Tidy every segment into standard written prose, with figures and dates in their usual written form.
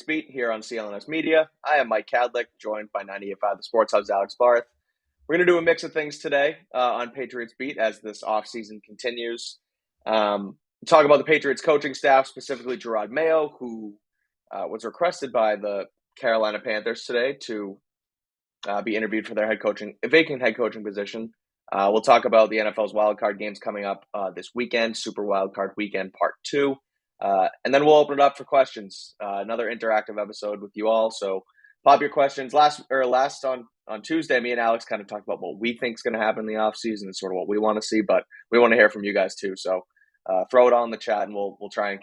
Beat here on CLNS Media. I am Mike Kadlick, joined by 98.5 The Sports Hub's Alex Barth. We're going to do a mix of things today on Patriots Beat as this offseason continues. Talk about the Patriots coaching staff, specifically Jerod Mayo, who was requested by the Carolina Panthers today to be interviewed for their vacant head coaching position. We'll talk about the NFL's wildcard games coming up this weekend, Super Wildcard Weekend Part 2. And then we'll open it up for questions. Another interactive episode with you all. So pop your questions. Last on Tuesday, me and Alex kind of talked about what we think is going to happen in the offseason and sort of what we want to see, but we want to hear from you guys too. So throw it all in the chat and we'll try and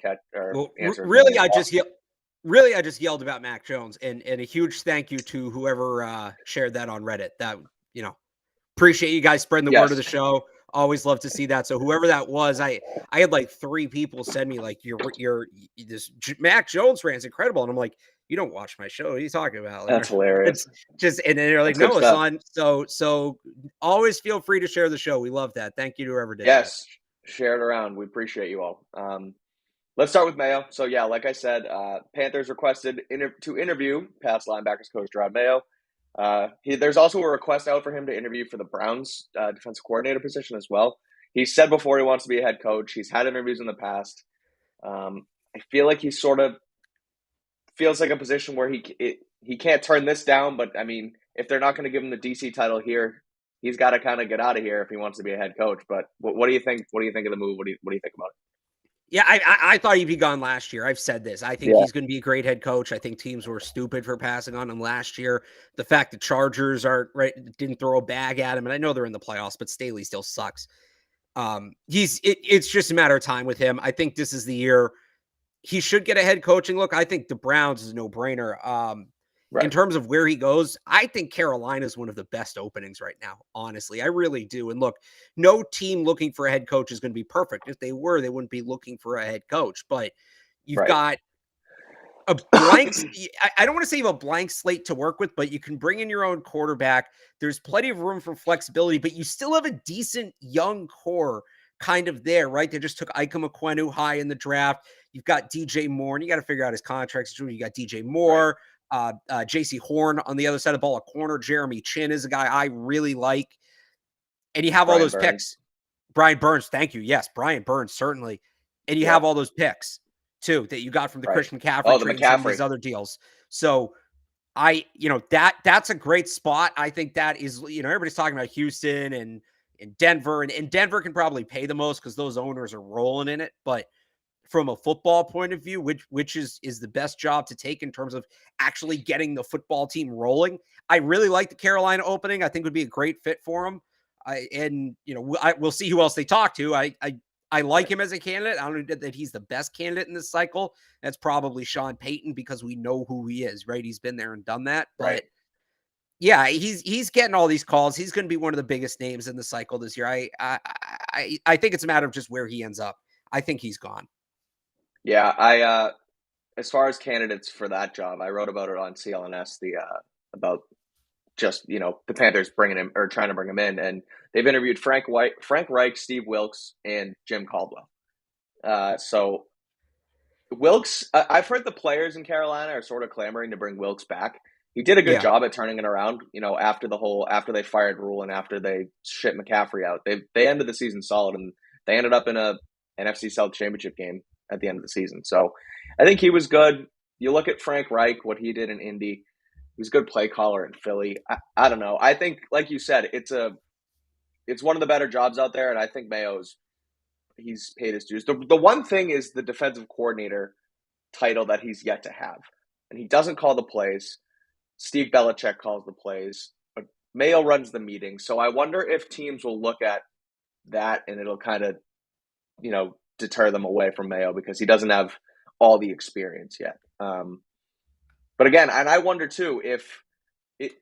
answer. Really, I just yelled about Mac Jones, and a huge thank you to whoever shared that on Reddit. That, appreciate you guys spreading the word of the show. Always love to see that. So whoever that was, I had like 3 people send me like this Mac Jones rant's incredible, and I'm like, you don't watch my show. What are you talking about? Like, that's hilarious. And then they're like, no, it's on. So always feel free to share the show. We love that. Thank you to whoever did. Yes, share it around. We appreciate you all. Let's start with Mayo. So yeah, like I said, Panthers requested to interview past linebackers coach Jerod Mayo. There's also a request out for him to interview for the Browns defensive coordinator position as well. He said before he wants to be a head coach. He's had interviews in the past. I feel like he sort of feels like a position where he can't turn this down. But I mean, if they're not going to give him the DC title here, he's got to kind of get out of here if he wants to be a head coach. But what do you think? What do you think of the move? What do you think about it? Yeah, I thought he'd be gone last year. I've said this. I think he's going to be a great head coach. I think teams were stupid for passing on him last year. The fact the Chargers didn't throw a bag at him, and I know they're in the playoffs, but Staley still sucks. It's just a matter of time with him. I think this is the year he should get a head coaching look. I think the Browns is a no-brainer. Right. In terms of where he goes, I think Carolina is one of the best openings right now. Honestly, I really do. And look, no team looking for a head coach is going to be perfect. If they were, they wouldn't be looking for a head coach. But you've got a blank. I don't want to say you have a blank slate to work with, but you can bring in your own quarterback. There's plenty of room for flexibility, but you still have a decent young core kind of there, right? They just took Ike Ekwonu high in the draft. You've got DJ Moore, and you got to figure out his contract. You got DJ Moore. Right. JC Horn on the other side of the ball, a corner. Jeremy Chin is a guy I really like. And you have all those picks. Brian Burns, thank you. Yes, Brian Burns, certainly. And you have all those picks, too, that you got from the Christian McCaffrey trade and some of these other deals. So, that's a great spot. I think that is, everybody's talking about Houston and Denver. And Denver can probably pay the most because those owners are rolling in it. But from a football point of view, which is the best job to take in terms of actually getting the football team rolling. I really like the Carolina opening. I think would be a great fit for him. We'll see who else they talk to. I like him as a candidate. I don't know that he's the best candidate in this cycle. That's probably Sean Payton because we know who he is, right? He's been there and done that. But yeah, he's getting all these calls. He's going to be one of the biggest names in the cycle this year. I think it's a matter of just where he ends up. I think he's gone. Yeah, as far as candidates for that job, I wrote about it on CLNS, about just, the Panthers bringing him or trying to bring him in, and they've interviewed Frank Reich, Steve Wilks, and Jim Caldwell. So Wilks, I've heard the players in Carolina are sort of clamoring to bring Wilks back. He did a good job at turning it around, after they fired Rule and after they shipped McCaffrey out. They ended the season solid, and they ended up in a NFC South championship game at the end of the season. So I think he was good. You look at Frank Reich, what he did in Indy. He was a good play caller in Philly. I don't know. I think, like you said, it's one of the better jobs out there, and I think he's paid his dues. The one thing is the defensive coordinator title that he's yet to have. And he doesn't call the plays. Steve Belichick calls the plays. But Mayo runs the meeting. So I wonder if teams will look at that and it'll kind of, deter them away from Mayo because he doesn't have all the experience yet. But again, and I wonder too, if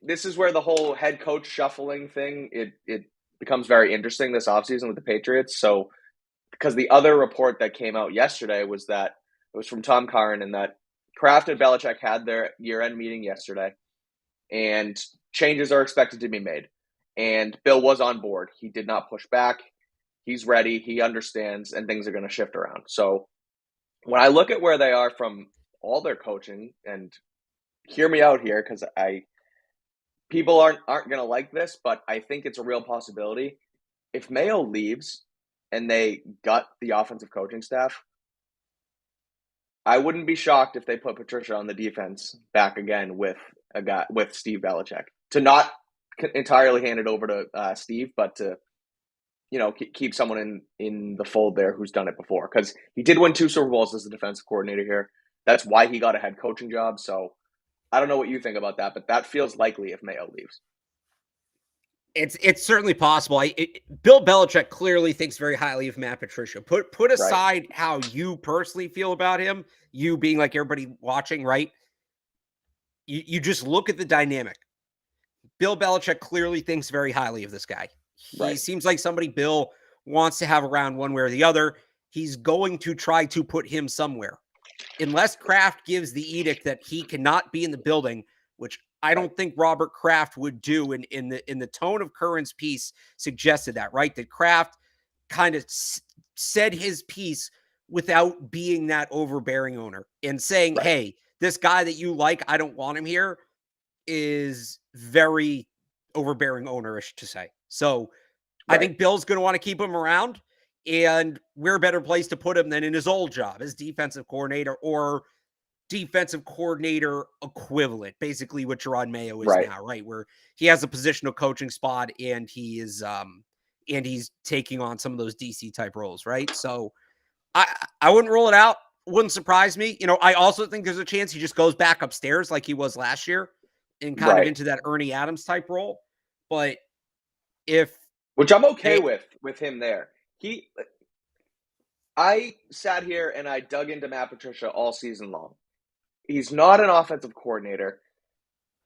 this is where the whole head coach shuffling thing, it becomes very interesting this offseason with the Patriots. So, because the other report that came out yesterday was that it was from Tom Curran and that Kraft and Belichick had their year-end meeting yesterday and changes are expected to be made. And Bill was on board. He did not push back. He's ready. He understands, and things are going to shift around. So when I look at where they are from all their coaching, and hear me out here because people aren't going to like this, but I think it's a real possibility. If Mayo leaves and they gut the offensive coaching staff, I wouldn't be shocked if they put Patricia on the defense back again with a guy with Steve Belichick to not entirely hand it over to Steve, but to keep someone in the fold there who's done it before, because he did win 2 Super Bowls as the defensive coordinator here. That's why he got a head coaching job. So I don't know what you think about that, but that feels likely if Mayo leaves. It's certainly possible. Bill Belichick clearly thinks very highly of Matt Patricia. Put Right. aside how you personally feel about him, you being like everybody watching, right? You just look at the dynamic. Bill Belichick clearly thinks very highly of this guy. He seems like somebody Bill wants to have around one way or the other. He's going to try to put him somewhere. Unless Kraft gives the edict that he cannot be in the building, which I don't think Robert Kraft would do. In the tone of Curran's piece suggested that, right? That Kraft kind of said his piece without being that overbearing owner and saying, hey, this guy that you like, I don't want him here, is very overbearing ownerish to say. So I think Bill's going to want to keep him around, and we're a better place to put him than in his old job as defensive coordinator or defensive coordinator equivalent, basically what Jerod Mayo is now, right? Where he has a positional coaching spot and he's taking on some of those DC type roles, right? So I wouldn't rule it out. Wouldn't surprise me. I also think there's a chance he just goes back upstairs like he was last year and kind of into that Ernie Adams type role. But which I'm okay with him there. I sat here and I dug into Matt Patricia all season long. He's not an offensive coordinator.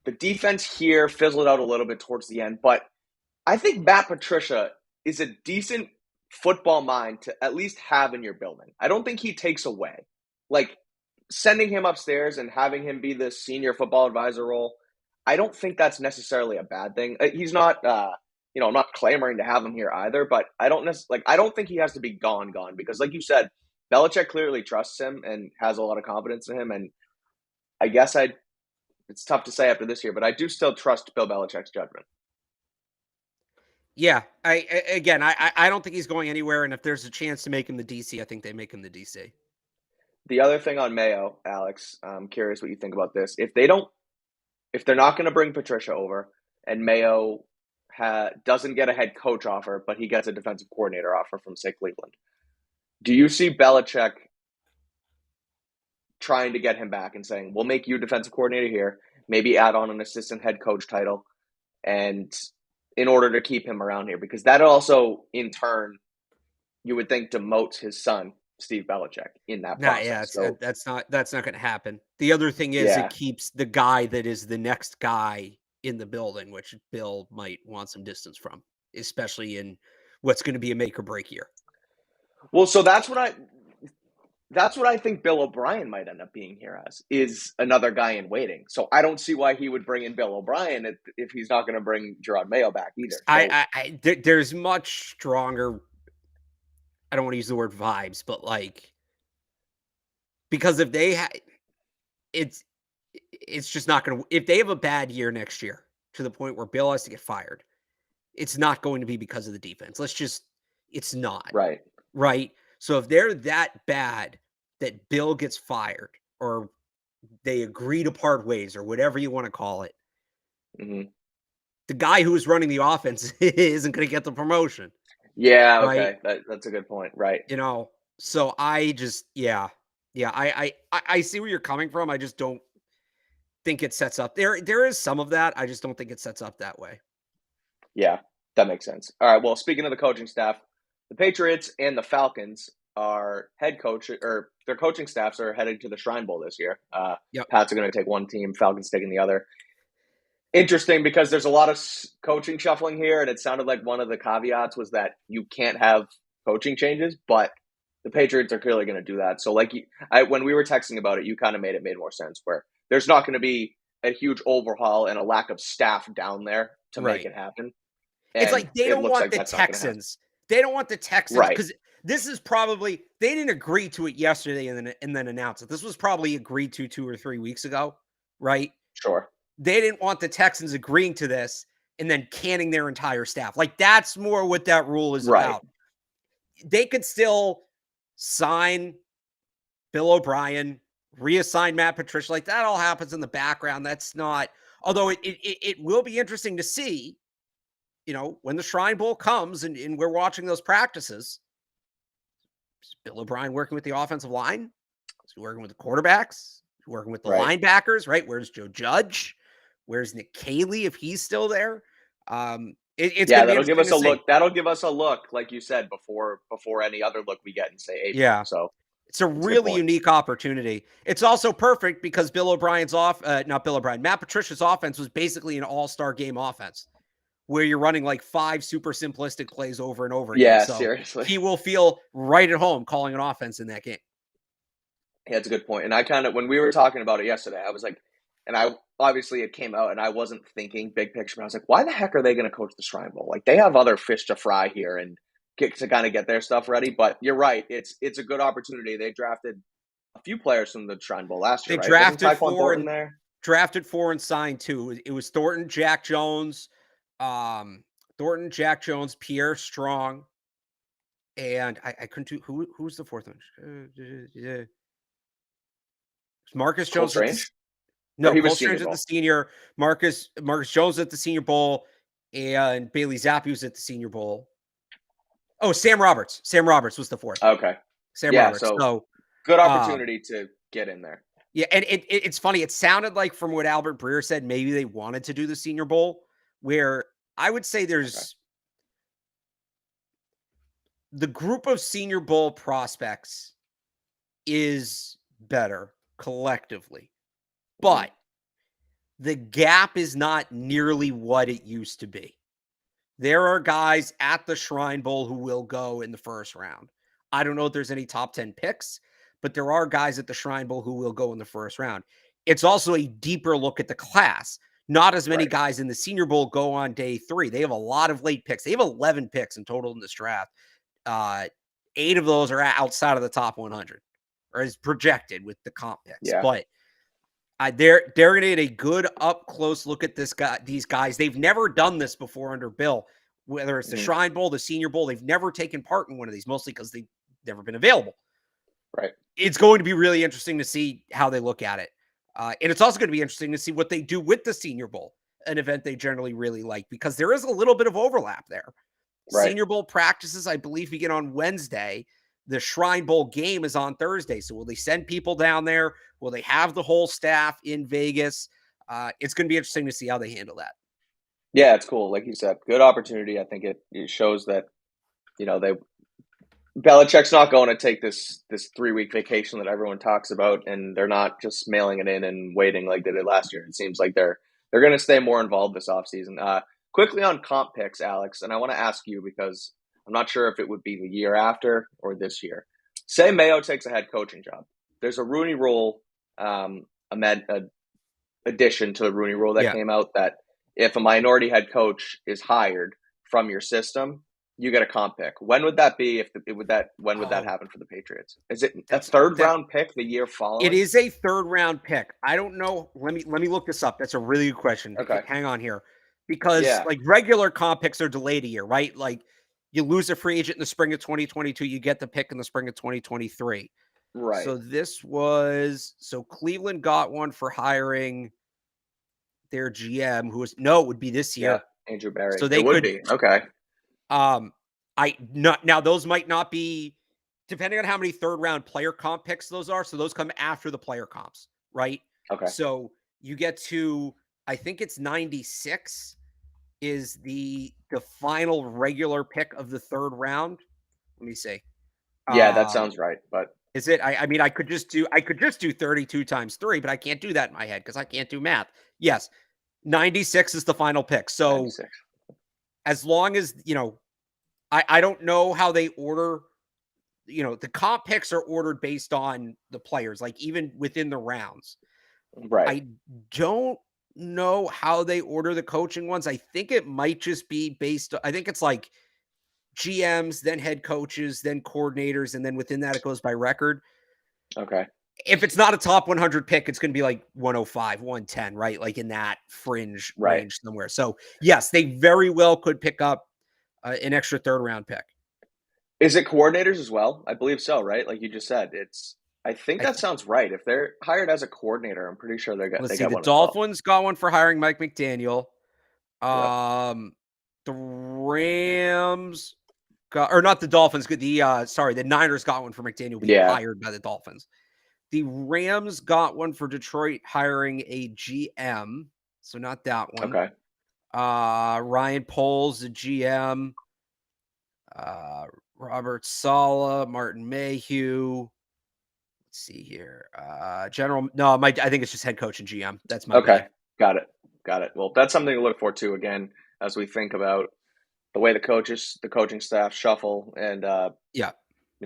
The defense here fizzled out a little bit towards the end, but I think Matt Patricia is a decent football mind to at least have in your building. I don't think he takes away. Like, sending him upstairs and having him be the senior football advisor role, I don't think that's necessarily a bad thing. He's not, I'm not clamoring to have him here either, but I don't think he has to be gone, because like you said, Belichick clearly trusts him and has a lot of confidence in him. And I guess it's tough to say after this year, but I do still trust Bill Belichick's judgment. Yeah, I don't think he's going anywhere. And if there's a chance to make him the DC, I think they make him the DC. The other thing on Mayo, Alex, I'm curious what you think about this. If they're not going to bring Patricia over and Mayo doesn't get a head coach offer, but he gets a defensive coordinator offer from, say, Cleveland, do you see Belichick trying to get him back and saying, we'll make you defensive coordinator here, maybe add on an assistant head coach title, and in order to keep him around here? Because that also, in turn, you would think demotes his son, Steve Belichick, in that process. That's not going to happen. The other thing is it keeps the guy that is the next guy in the building, which Bill might want some distance from, especially in what's going to be a make or break year. Well, so that's what I think Bill O'Brien might end up being here as, is another guy in waiting. So I don't see why he would bring in Bill O'Brien if he's not going to bring Jerod Mayo back either. So there's much stronger, I don't want to use the word vibes, but because if they it's just not going to, if they have a bad year next year to the point where Bill has to get fired, it's not going to be because of the defense. It's not. Right. So if they're that bad that Bill gets fired or they agree to part ways or whatever you want to call it, the guy who is running the offense isn't going to get the promotion. Yeah. Okay. That's a good point. Right. So I just, I see where you're coming from. I just don't think it sets up there is some of that. I just don't think it sets up that way. Yeah, that makes sense. All right. Well, speaking of the coaching staff, the Patriots and the Falcons are their coaching staffs are headed to the Shrine Bowl this year. Pats are going to take one team, Falcons taking the other. Interesting, because there's a lot of coaching shuffling here, and it sounded like one of the caveats was that you can't have coaching changes, but the Patriots are clearly going to do that. So when we were texting about it, you kind of made more sense, where there's not going to be a huge overhaul and a lack of staff down there to make it happen. And it's like they don't want the Texans. They don't want the Texans because this is probably, they didn't agree to it yesterday and then announce it. This was probably agreed to 2 or 3 weeks ago, right? Sure. They didn't want the Texans agreeing to this and then canning their entire staff. Like, that's more what that rule is Right. about. They could still sign Bill O'Brien, reassign Matt Patricia. Like, that all happens in the background. That's not, although it will be interesting to see, when the Shrine Bowl comes and we're watching those practices. Is Bill O'Brien working with the offensive line? Is he working with the quarterbacks? Is he working with the Right. linebackers, right? Where's Joe Judge? Where's Nick Caley if he's still there? It's going to be that'll give interesting us to a see. look. That'll give us a look, like you said, before any other look we get in, say, April. Yeah. So It's a that's a good really point. unique opportunity. It's also perfect because Matt Patricia's offense was basically an all-star game offense where you're running like 5 super simplistic plays over and over again. Yeah, So seriously. he will feel right at home calling an offense in that game. Yeah, that's a good point. And I kind of, when we were talking about it yesterday, I was like, and I obviously it came out and I wasn't thinking big picture, but I was like, why the heck are they going to coach the Shrine Bowl? Like, they have other fish to fry here and to kind of get their stuff ready. But you're right. It's a good opportunity. They drafted a few players from the Shrine Bowl last year, They right? Wasn't drafted Tyquan 4 Thornton and there? signed 2. It was Thornton, Jack Jones, Pierre Strong, and I couldn't do who's the 4th one? Marcus Cole Jones at the Strange? Or no, he Cole was Senior Strange at the Bowl. senior, Marcus Jones at the Senior Bowl, and Bailey Zappi was at the Senior Bowl. Oh, Sam Roberts. Sam Roberts was the 4th. Okay. Sam Yeah, Roberts. so So, good um, opportunity to get in there. yeah, and it's funny. It sounded like from what Albert Breer said, maybe they wanted to do the Senior Bowl, where I would say Okay. there's the group of Senior Bowl prospects is better collectively, Mm-hmm. but the gap is not nearly what it used to be. There are guys at the Shrine Bowl who will go in the first round. I don't know if there's any top 10 picks, but there are guys at the Shrine Bowl who will go in the first round. It's also a deeper look at the class. Not as many Right. guys in the Senior Bowl go on day 3. They have a lot of late picks. They have 11 picks in total in this draft. 8 of those are outside of the top 100, or is projected with the comp picks. Yeah. But they're going to get a good up close look at these guys. They've never done this before under Bill, whether it's the Mm-hmm. Shrine Bowl, the Senior Bowl. They've never taken part in one of these, mostly because they've never been available. Right. It's going to be really interesting to see how they look at it. And it's also going to be interesting to see what they do with the Senior Bowl, an event they generally really like, because there is a little bit of overlap there. Right. Senior Bowl practices, I believe, begin on Wednesday. The Shrine Bowl game is on Thursday. So will they send people down there? Will they have the whole staff in Vegas? It's going to be interesting to see how they handle that. Yeah, it's cool. Like you said, good opportunity. I think it shows that, Belichick's not going to take this 3-week vacation that everyone talks about, and they're not just mailing it in and waiting like they did last year. It seems like they're going to stay more involved this offseason. Quickly on comp picks, Alex, and I want to ask you because I'm not sure if it would be the year after or this year. Say Mayo takes a head coaching job. There's a Rooney Rule addition to the Rooney Rule that came out that if a minority head coach is hired from your system, you get a comp pick. When would that be? When would that happen for the Patriots? Is it a third round pick the year following? It is a third round pick. I don't know. Let me look this up. That's a really good question. Okay. Hang on here, because like regular comp picks are delayed a year, right? Like you lose a free agent in the spring of 2022, you get the pick in the spring of 2023. Right. So Cleveland got one for hiring their GM, it would be this year. Yeah, Andrew Berry. So they would be. Okay. Now those might not be, depending on how many third round player comp picks those are. So those come after the player comps, right? Okay. So you get to, I think it's 96 is the final regular pick of the third round. Let me see. Yeah, that sounds right. But is it? I mean, I could just do 32 times 3, but I can't do that in my head because I can't do math. Yes, 96 is the final pick. So 96. As long as I don't know how they order. The comp picks are ordered based on the players, like even within the rounds. Right. I don't know how they order the coaching ones. I think it might just be based. I think it's like GMs, then head coaches, then coordinators, and then within that it goes by record. Okay. If it's not a top 100 pick, it's going to be like 105, 110, right? Like in that fringe Right. range somewhere. So yes, they very well could pick up an extra third round pick. Is it coordinators as well? I believe so, right? Like you just said, it's. I think I that sounds right. If they're hired as a coordinator, I'm pretty sure Let's they see. got The one as well. Dolphins got one for hiring Mike McDaniel. Yep. The Rams got, or not the Dolphins. The Niners got one for McDaniel being Yeah. hired by the Dolphins. The Rams got one for Detroit hiring a GM. So not that one. Okay. Ryan Poles, the GM. Robert Sala, Martin Mayhew. Let's see here. I think it's just head coach and GM. That's my Okay. bad. Got it. Got it. Well, that's something to look for too. Again, as we think about the way the coaching staff shuffle, and Yeah.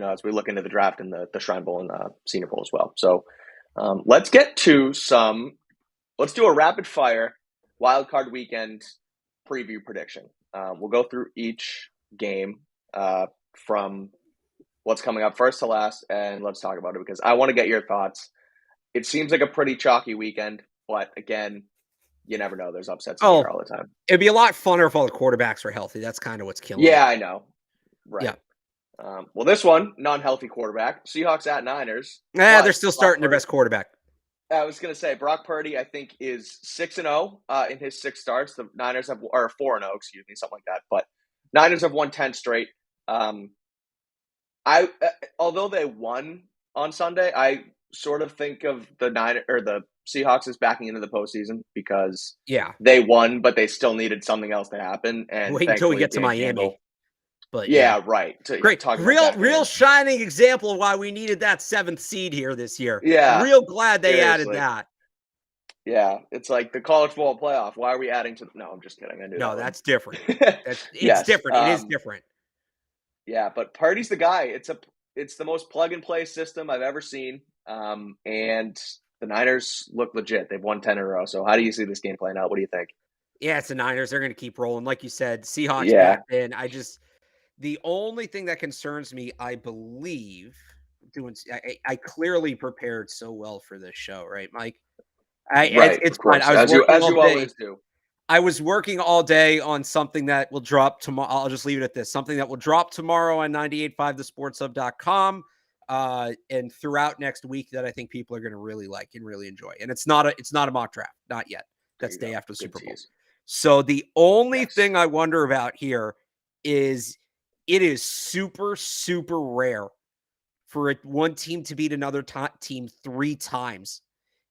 as we look into the draft and the Shrine Bowl and the Senior Bowl as well. So let's get to let's do a rapid fire wild card weekend preview prediction. We'll go through each game from what's coming up first to last, and let's talk about it because I want to get your thoughts. It seems like a pretty chalky weekend, but again, you never know. There's upsets in the air all the time. It'd be a lot funner if all the quarterbacks were healthy. That's kind of what's killing Yeah, it. I know. Right. Yeah. Well, this one, non-healthy quarterback. Seahawks at Niners. They're still starting their best quarterback. I was going to say Brock Purdy, I think, is 6-0 in his 6 starts. The Niners have, or 4-0, excuse me, something like that. But Niners have won 10 straight. Although they won on Sunday, I sort of think of the Seahawks as backing into the postseason because they won, but they still needed something else to happen. And wait until we get to Miami. Campbell, but yeah, right. Great, real shining example of why we needed that 7th seed here this year. Yeah, real glad they added that. Yeah, it's like the college football playoff. Why are we adding to? No, I'm just kidding. I knew. No, that's different. It's different. It is different. Yeah, but Purdy's the guy. It's the most plug and play system I've ever seen. And the Niners look legit. They've won 10 in a row. So how do you see this game playing out? What do you think? Yeah, it's the Niners. They're going to keep rolling. Like you said, Seahawks back in. The only thing that concerns me, I believe, I clearly prepared so well for this show, right, Mike? It's fine. I was working all day. Always do. I was working all day on something that will drop tomorrow. I'll just leave it at this. Something that will drop tomorrow on 98.5thesportshub.com and throughout next week that I think people are going to really like and really enjoy. And it's not a mock draft, not yet. That's day after the Super Bowl. So the only thing I wonder about here is it is super, super rare for one team to beat another team 3 times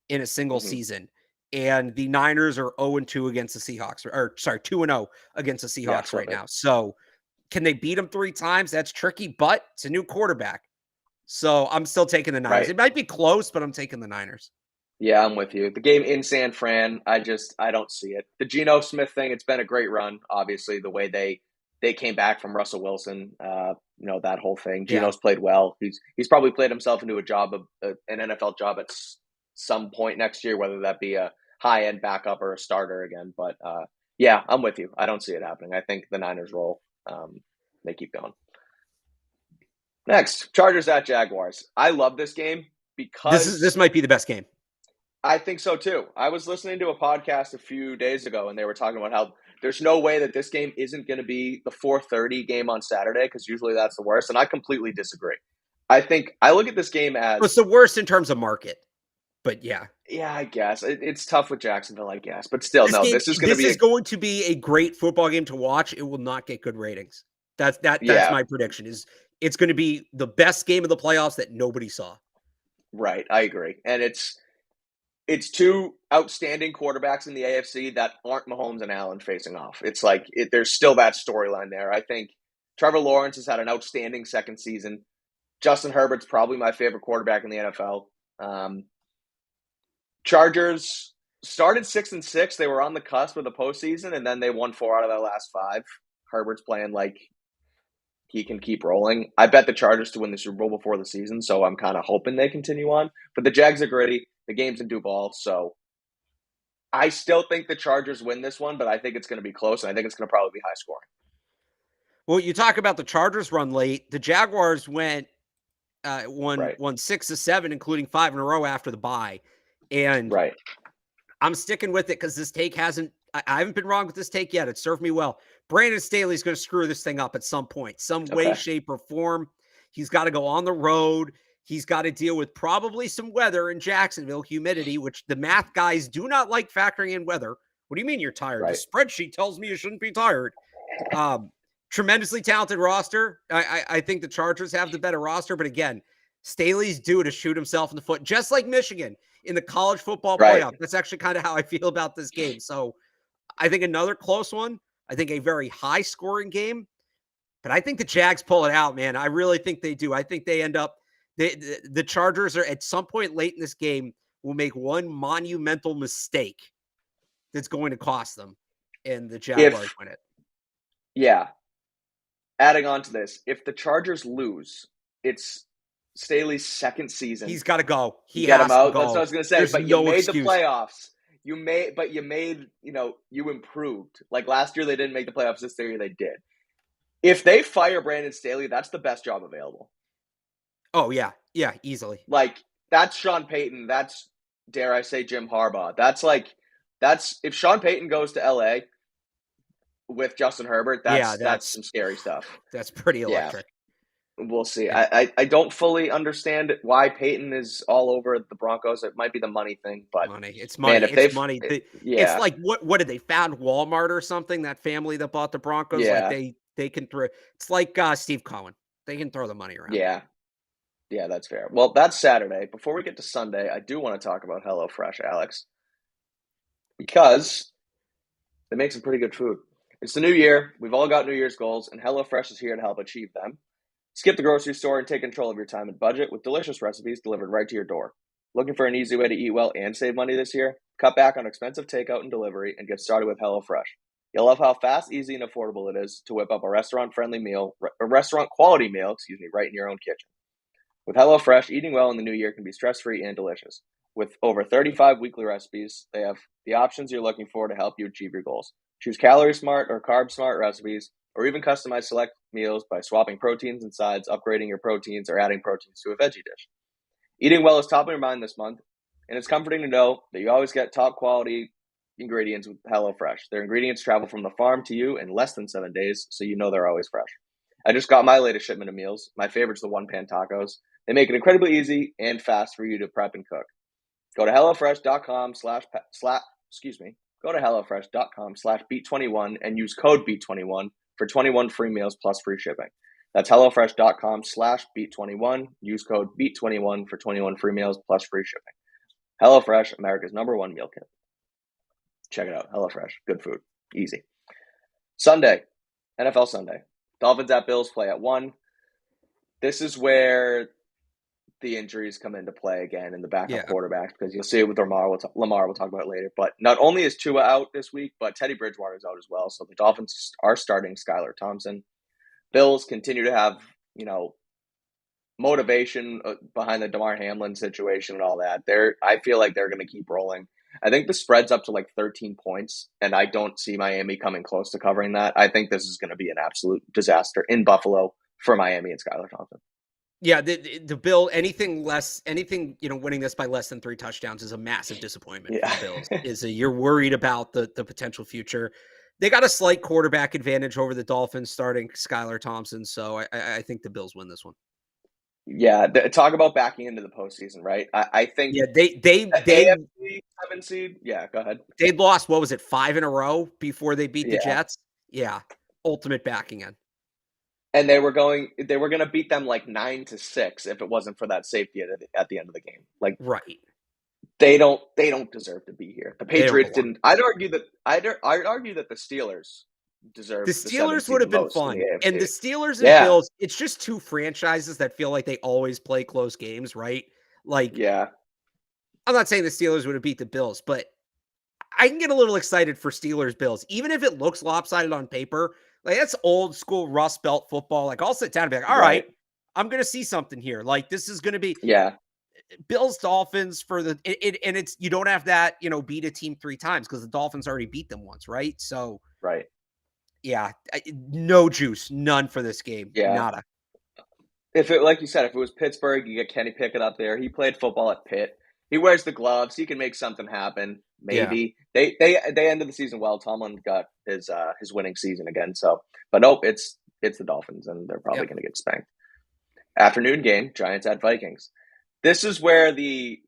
in a single season. And the Niners are 0-2 against the Seahawks, 2-0 against the Seahawks right now. So can they beat them 3 times? That's tricky, but it's a new quarterback. So I'm still taking the Niners. Right. It might be close, but I'm taking the Niners. Yeah, I'm with you. The game in San Fran, I don't see it. The Geno Smith thing, it's been a great run. Obviously, the way they came back from Russell Wilson, that whole thing. Geno's played well. He's probably played himself into an NFL job at some point next year, whether that be a high-end backup or a starter again. But, yeah, I'm with you. I don't see it happening. I think the Niners roll. They keep going. Next, Chargers at Jaguars. I love this game because this might be the best game. I think so, too. I was listening to a podcast a few days ago, and they were talking about how there's no way that this game isn't going to be the 4:30 game on Saturday because usually that's the worst, and I completely disagree. I look at this game as... It's the worst in terms of market, but yeah. Yeah, I guess. It's tough with Jacksonville, I guess. But still, this is going to be a great football game to watch. It will not get good ratings. That's my prediction. It's going to be the best game of the playoffs that nobody saw. Right, I agree. And it's 2 outstanding quarterbacks in the AFC that aren't Mahomes and Allen facing off. It's like there's still that storyline there. I think Trevor Lawrence has had an outstanding second season. Justin Herbert's probably my favorite quarterback in the NFL. Chargers started 6-6. They were on the cusp of the postseason, and then they won 4 out of their last 5. Herbert's playing like he can keep rolling. I bet the Chargers to win the Super Bowl before the season, so I'm kind of hoping they continue on. But the Jags are gritty. The game's in Duval, so I still think the Chargers win this one, but I think it's going to be close, and I think it's going to probably be high scoring. Well, you talk about the Chargers run late. The Jaguars won Right. 6 of 7, including 5 in a row after the bye. And Right. I'm sticking with it because this take I haven't been wrong with this take yet. It served me well. Brandon Staley's going to screw this thing up at some point, some way, Okay. shape, or form. He's got to go on the road. He's got to deal with probably some weather in Jacksonville, humidity, which the math guys do not like factoring in weather. What do you mean you're tired? The Right. spreadsheet tells me you shouldn't be tired. Um, Tremendously talented roster. I think the Chargers have the better roster, but again, Staley's due to shoot himself in the foot, just like Michigan in the college football Right. playoff. That's actually kind of how I feel about this game. So I think another close one. I think a very high scoring game, but I think the Jags pull it out, man. I really think they do. I think they end up, the Chargers are at some point late in this game will make one monumental mistake that's going to cost them, and the Jaguars If win it. Yeah, adding on to this, if the Chargers lose, it's Staley's second season. He's got to go. He Get him has to out. That's what I go. was gonna say. There's But you no made the excuse. playoffs. You improved. Like last year, they didn't make the playoffs. This year, they did. If they fire Brandon Staley, that's the best job available. Oh yeah, yeah, easily. Like that's Sean Payton. That's, dare I say, Jim Harbaugh. That's if Sean Payton goes to LA with Justin Herbert, that's some scary stuff. That's pretty electric. We'll see. I don't fully understand why Peyton is all over the Broncos. It might be the money thing, but money. It's money. Man, It's money. yeah, It's like what did they found Walmart or something? That family that bought the Broncos, yeah, like they can throw. It's like Steve Cohen. They can throw the money around. yeah, that's fair. Well, that's Saturday. Before we get to Sunday, I do want to talk about HelloFresh, Alex, because they make some pretty good food. It's the new year. We've all got New Year's goals, and HelloFresh is here to help achieve them. Skip the grocery store and take control of your time and budget with delicious recipes delivered right to your door. Looking for an easy way to eat well and save money this year? Cut back on expensive takeout and delivery and get started with HelloFresh. You'll love how fast, easy, and affordable it is to whip up a restaurant-quality meal, right in your own kitchen. With HelloFresh, eating well in the new year can be stress-free and delicious. With over 35 weekly recipes, they have the options you're looking for to help you achieve your goals. Choose calorie smart or carb smart recipes, or even customize select meals by swapping proteins and sides, upgrading your proteins, or adding proteins to a veggie dish. Eating well is top of your mind this month, and it's comforting to know that you always get top quality ingredients with HelloFresh. Their ingredients travel from the farm to you in less than 7 days, so you know they're always fresh. I just got my latest shipment of meals. My favorite's the one-pan tacos. They make it incredibly easy and fast for you to prep and cook. Go to HelloFresh.com/beat21 and use code beat21 for 21 free meals plus free shipping. That's HelloFresh.com/beat21. Use code beat21 for 21 free meals plus free shipping. HelloFresh, America's #1 meal kit. Check it out. HelloFresh. Good food. Easy. Sunday. NFL Sunday. Dolphins at Bills play at 1. This is where the injuries come into play again in the backup quarterbacks, because you'll see it with Lamar. We'll talk about it later. But not only is Tua out this week, but Teddy Bridgewater is out as well. So the Dolphins are starting Skylar Thompson. Bills continue to have, motivation behind the Damar Hamlin situation and all that. I feel like they're going to keep rolling. I think the spread's up to like 13 points, and I don't see Miami coming close to covering that. I think this is going to be an absolute disaster in Buffalo for Miami and Skylar Thompson. Yeah, the Bill, anything winning this by less than 3 touchdowns is a massive disappointment for the Bills. You're worried about the potential future. They got a slight quarterback advantage over the Dolphins starting Skylar Thompson, so I think the Bills win this one. Yeah, talk about backing into the postseason, right? I think. Yeah, they AFC 7 seed. Yeah, go ahead. They'd lost, what was it, 5 in a row before they beat the Jets? Yeah, ultimate backing in. And they were going to beat them like 9-6 if it wasn't for that safety at the end of the game. Like, right. They don't deserve to be here. The Patriots didn't. I'd argue that the Steelers deserve. The Steelers would have been fun, and the Steelers and Bills. It's just two franchises that feel like they always play close games, right? Like, yeah. I'm not saying the Steelers would have beat the Bills, but I can get a little excited for Steelers Bills, even if it looks lopsided on paper. Like, that's old school Rust Belt football. Like, I'll sit down and be like, all right, I'm going to see something here. Like, this is going to be Bills Dolphins for and it's, you don't have that, beat a team 3 times because the Dolphins already beat them once. Right. So, Yeah, no juice, none for this game, Yeah. nada. If it, like you said, if it was Pittsburgh, you get Kenny Pickett up there. He played football at Pitt. He wears the gloves. He can make something happen. Yeah, Maybe they ended the season well. Tomlin got his winning season again. So, but nope, it's the Dolphins, and they're probably yep. going to get spanked. Afternoon game, Giants at Vikings. This is where the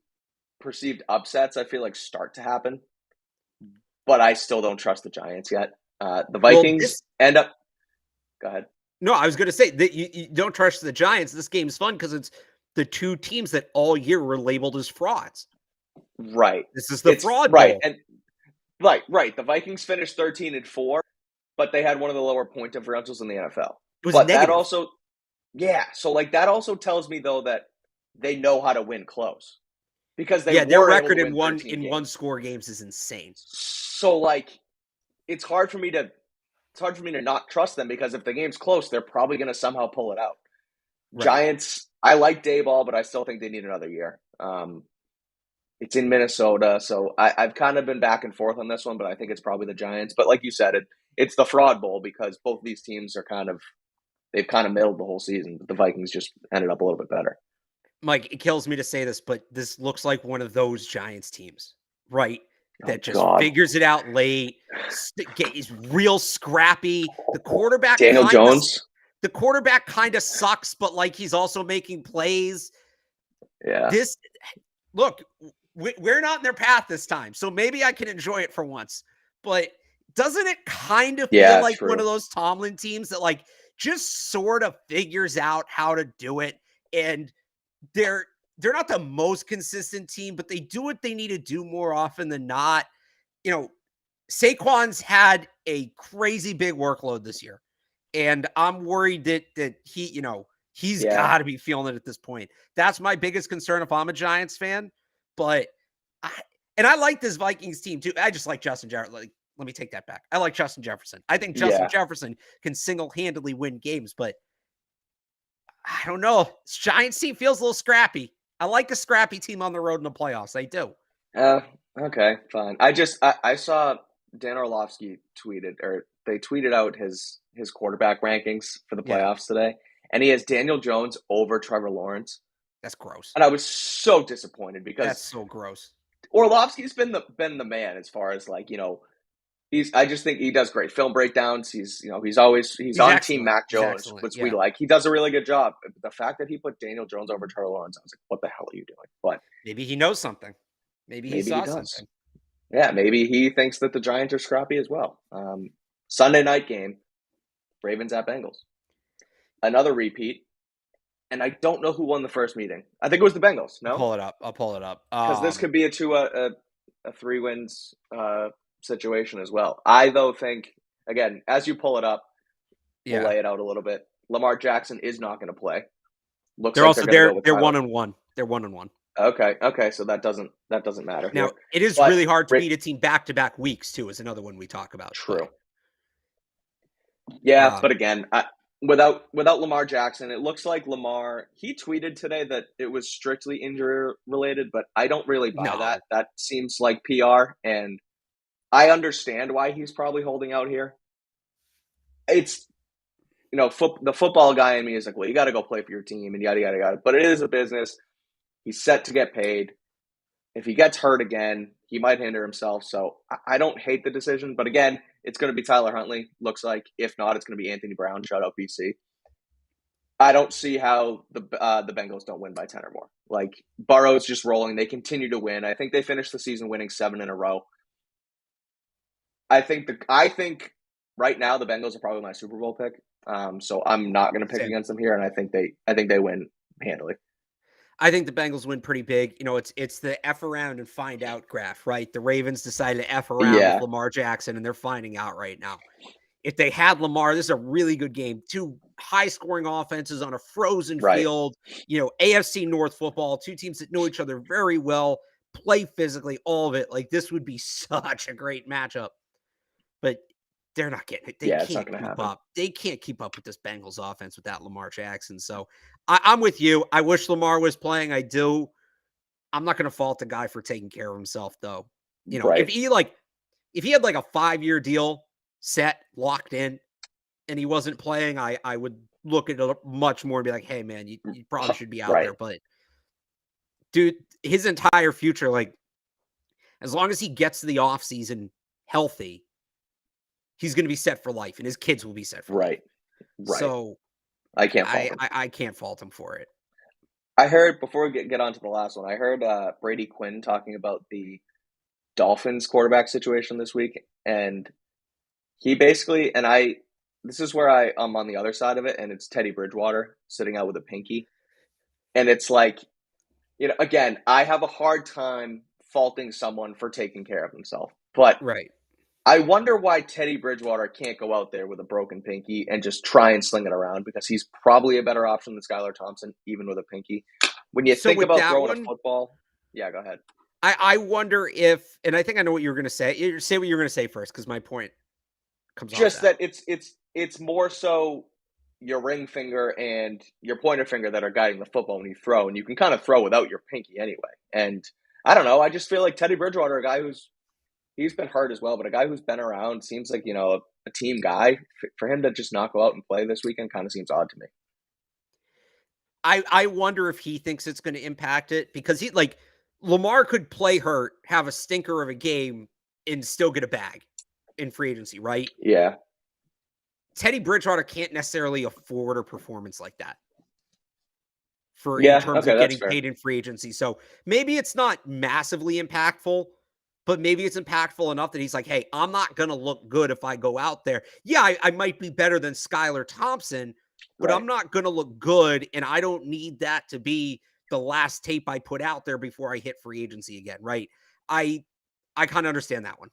perceived upsets I feel like start to happen, but I still don't trust the Giants yet. The Well, Vikings this end up. Go ahead. no, I was going to say that you don't trust the Giants. This game's fun because it's the two teams that all year were labeled as frauds. Right. This is the It's fraud right bowl. and right. The Vikings finished 13-4, but they had one of the lower point differentials in the NFL. It was But that negative. also, yeah. So like that also tells me though that they know how to win close because they Yeah, their were able to record win 13 in one games. score games is insane. So like it's hard for me to not trust them because if the game's close, they're probably going to somehow pull it out. Right. Giants, I like Dayball, but I still think they need another year. It's in Minnesota, so I've kind of been back and forth on this one, but I think it's probably the Giants. But like you said, it's the fraud bowl because both these teams are they've kind of middled the whole season, but the Vikings just ended up a little bit better. Mike, it kills me to say this, but this looks like one of those Giants teams, right? Oh That just God, figures it out late, is real scrappy. Daniel Jones, The quarterback kind of sucks, but like he's also making plays. yeah, This look, we're not in their path this time, so maybe I can enjoy it for once. But doesn't it kind of feel yeah, like one true, of those Tomlin teams that like just sort of figures out how to do it, and they're they're not the most consistent team, but they do what they need to do more often than not. You know, Saquon's had a crazy big workload this year, and I'm worried that he's yeah, got to be feeling it at this point. That's my biggest concern if I'm a Giants fan. But I I like this Vikings team too. I just like Justin Jefferson. Like, let me take that back. I like Justin Jefferson. I think Justin yeah. Jefferson can single-handedly win games, but I don't know. This Giants team feels a little scrappy. I like a scrappy team on the road in the playoffs. I do. Uh, okay, fine. I saw Dan Orlovsky tweeted or they tweeted out his quarterback rankings for the Yeah, playoffs today, and he has Daniel Jones over Trevor Lawrence. that's gross. And I was so disappointed That's because so gross. Orlovsky's been the man as far as like, he's I just think he does great film breakdowns. He's He's on Team excellent. Mac He's Jones, excellent. which we Yeah. like. He does a really good job. The fact that he put Daniel Jones over Trevor Lawrence, I was like, what the hell are you doing? But Maybe he knows something. Maybe he maybe he saw does. something. Yeah, maybe he thinks that the Giants are scrappy as well. Sunday night game, Ravens at Bengals. Another repeat, and I don't know who won the first meeting. I think it was the Bengals. I'll No, pull it up. I'll pull it up. because this could be a 3 wins situation as well. I though think again as you pull it up, we'll Yeah. lay it out a little bit. Lamar Jackson is not going to play. Looks They're like they're also going to go with they're Tyler. 1-1. They're 1-1. Okay, so that doesn't matter Now, here. it is But really hard to beat a team back-to-back weeks too, is another one we talk about. But true. Yeah, um, but again, without Lamar Jackson, it looks like Lamar. He tweeted today that it was strictly injury related, but I don't really buy that. no. That seems like PR, and I understand why he's probably holding out here. It's the football guy in me is like, well, you got to go play for your team and yada yada yada. But it is a business. He's set to get paid. If he gets hurt again, he might hinder himself. So I don't hate the decision, but again, it's going to be Tyler Huntley. Looks like if not, it's going to be Anthony Brown. Shout out BC. I don't see how the Bengals don't win by 10 or more. Like Burrow's just rolling. They continue to win. I think they finished the season winning 7 in a row. I think right now the Bengals are probably my Super Bowl pick. So I'm not going to pick Same. against them here, and I think they win handily. I think the Bengals win pretty big. It's the F around and find out graph, right? The Ravens decided to F around with Yeah, Lamar Jackson, and they're finding out right now. If they had Lamar, this is a really good game. Two high-scoring offenses on a frozen right. field. AFC North football, two teams that know each other very well, play physically, all of it. Like, this would be such a great matchup. But they're not getting it. They Yeah, it's not can't going to keep happen. up. They can't keep up with this Bengals offense without Lamar Jackson. So I'm with you. I wish Lamar was playing. I do. I'm not going to fault the guy for taking care of himself, though. If Right. he had like a 5-year deal, set, locked in, and he wasn't playing, I would look at it much more and be like, hey, man, you probably should be out Right. there. But, dude, his entire future, like, as long as he gets to the offseason healthy, he's going to be set for life, and his kids will be set for life. Right. Right. So I can't fault him. I can't fault him for it. I heard, before we get on to the last one, I heard Brady Quinn talking about the Dolphins quarterback situation this week, and he basically, this is where I'm on the other side of it, and it's Teddy Bridgewater sitting out with a pinky. And it's like, again, I have a hard time faulting someone for taking care of himself. But Right. I wonder why Teddy Bridgewater can't go out there with a broken pinky and just try and sling it around, because he's probably a better option than Skylar Thompson, even with a pinky. When you think about throwing a football, yeah, go ahead. I wonder if, and I think I know what you're going to say. Say what you're going to say first, because my point comes Just off that. It's more so your ring finger and your pointer finger that are guiding the football when you throw, and you can kind of throw without your pinky anyway. And I don't know, I just feel like Teddy Bridgewater, a guy he's been hurt as well, but a guy who's been around, seems like, a team guy. For him to just not go out and play this weekend kind of seems odd to me. I wonder if he thinks it's going to impact it, because Lamar could play hurt, have a stinker of a game, and still get a bag in free agency, right? Yeah. Teddy Bridgewater can't necessarily afford a performance like that in terms okay, of that's getting fair. paid in free agency. So maybe it's not massively impactful, but maybe it's impactful enough that he's like, hey, I'm not going to look good if I go out there. Yeah, I might be better than Skylar Thompson, but Right. I'm not going to look good, and I don't need that to be the last tape I put out there before I hit free agency again, right? I kind of understand that one.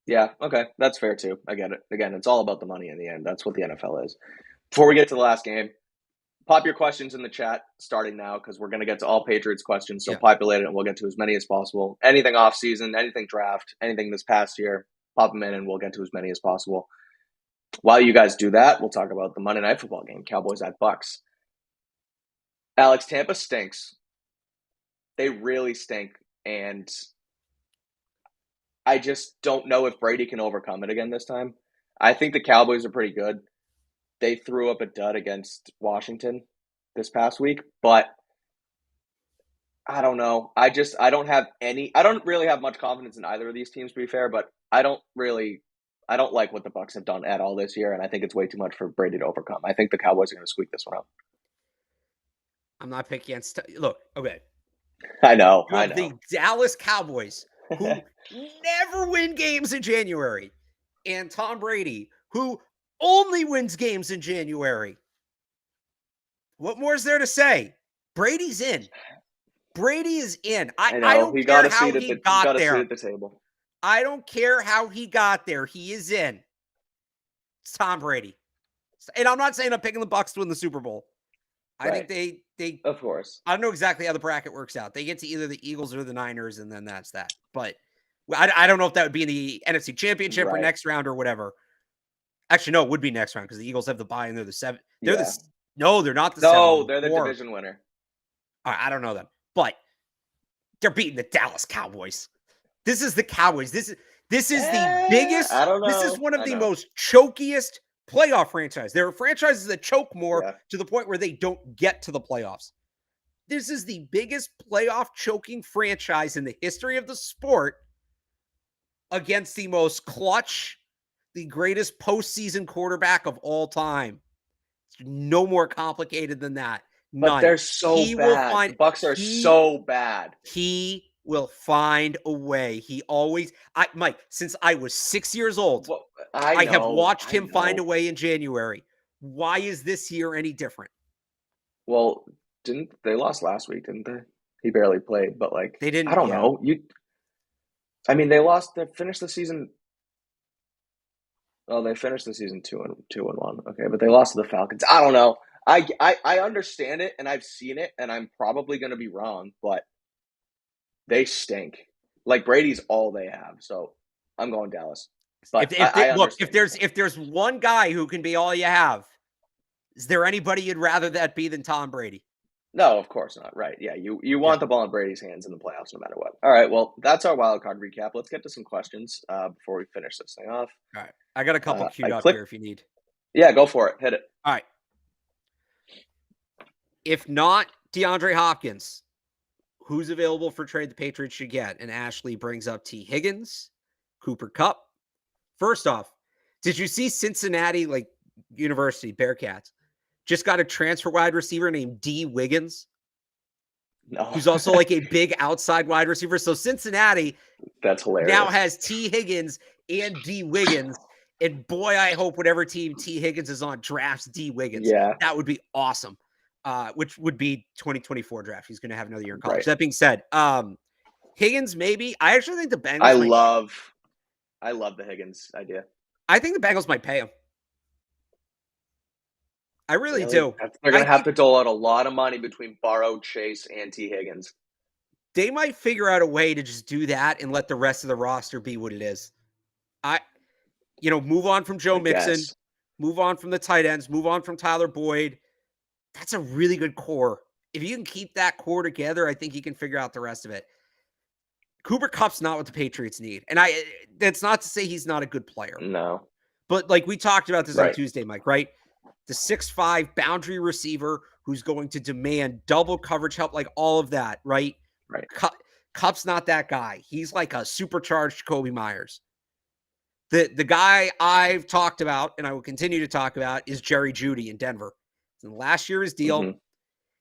Yeah, okay, that's fair too. I get it. Again, it's all about the money in the end. That's what the NFL is. Before we get to the last game, pop your questions in the chat starting now, because we're going to get to all Patriots questions. So populate it, and we'll get to as many as possible. Anything off season, anything draft, anything this past year, pop them in, and we'll get to as many as possible. While you guys do that, we'll talk about the Monday Night Football game, Cowboys at Bucks. Alex, Tampa stinks. They really stink, and I just don't know if Brady can overcome it again this time. I think the Cowboys are pretty good. They threw up a dud against Washington this past week, but I don't know. I don't really have much confidence in either of these teams, to be fair, but I don't like what the Bucs have done at all this year, and I think it's way too much for Brady to overcome. I think the Cowboys are going to squeak this one out. I'm not picking against. Look, okay. I know. The Dallas Cowboys, who never win games in January, and Tom Brady, who only wins games in January. What more is there to say? Brady's in. Brady is in. I don't care how he got there. At the table. I don't care how he got there. He is in. It's Tom Brady. And I'm not saying I'm picking the Bucs to win the Super Bowl. I think they of course. I don't know exactly how the bracket works out. They get to either the Eagles or the Niners, and then that's that. But I don't know if that would be in the NFC Championship or next round or whatever. Actually, no, it would be next round, because the Eagles have the bye and they're the 7th. They're they're not the 7th. No, they're the division winner. I don't know them, but they're beating the Dallas Cowboys. This is the Cowboys. This is the biggest. I don't know. This is one of the most chokiest playoff franchises. There are franchises that choke more to the point where they don't get to the playoffs. This is the biggest playoff choking franchise in the history of the sport, against the most clutch, the greatest postseason quarterback of all time. It's no more complicated than that. None. But they're so bad. The Bucs are so bad. He will find a way. He always, Mike, since I was 6 years old, I have watched him find a way in January. Why is this year any different? Well, they lost last week, didn't they? He barely played, but they didn't. I don't know. They finished the season. Oh, they finished the season 2-1. Okay, but they lost to the Falcons. I don't know. I understand it, and I've seen it, and I'm probably going to be wrong, but they stink. Brady's all they have, so I'm going Dallas. But if there's one guy who can be all you have, is there anybody you'd rather that be than Tom Brady? No, of course not. Right. Yeah, you Yeah. want the ball in Brady's hands in the playoffs no matter what. All right, well, that's our wild card recap. Let's get to some questions before we finish this thing off. All right. I got a couple I queued up here clicked. if you need. Yeah, go for it. Hit it. All right. If not DeAndre Hopkins, who's available for trade the Patriots should get? And Ashley brings up T. Higgins, Cooper Kupp. First off, did you see Cincinnati, like University Bearcats, just got a transfer wide receiver named D. Wiggins, No, who's also like a big outside wide receiver? So Cincinnati that's now hilarious. has T. Higgins and D. Wiggins. And boy, I hope whatever team T. Higgins is on drafts D. Wiggins. Yeah, That would be awesome. Which would be 2024 draft. He's going to have another year in college. right. That being said, Higgins maybe. I actually think the I Bengals might. love, I love the Higgins idea. I think the Bengals might pay him. I really Really, do. they're I gonna have think to dole out a lot of money between Burrow, Chase, and T. Higgins. they might figure out a way to just do that and let the rest of the roster be what it is. I, move on from Joe I Mixon, guess. move on from the tight ends, move on from Tyler Boyd. That's a really good core. If you can keep that core together, I think you can figure out the rest of it. Cooper Kupp's not what the Patriots need. And that's not to say he's not a good player. No. But like we talked about this on Right. Tuesday, Mike, right? The 6'5" boundary receiver who's going to demand double coverage help, like all of that, right? Right. Kupp's not that guy. He's like a supercharged Kobe Myers. The guy I've talked about and I will continue to talk about is Jerry Jeudy in Denver. And last year his deal,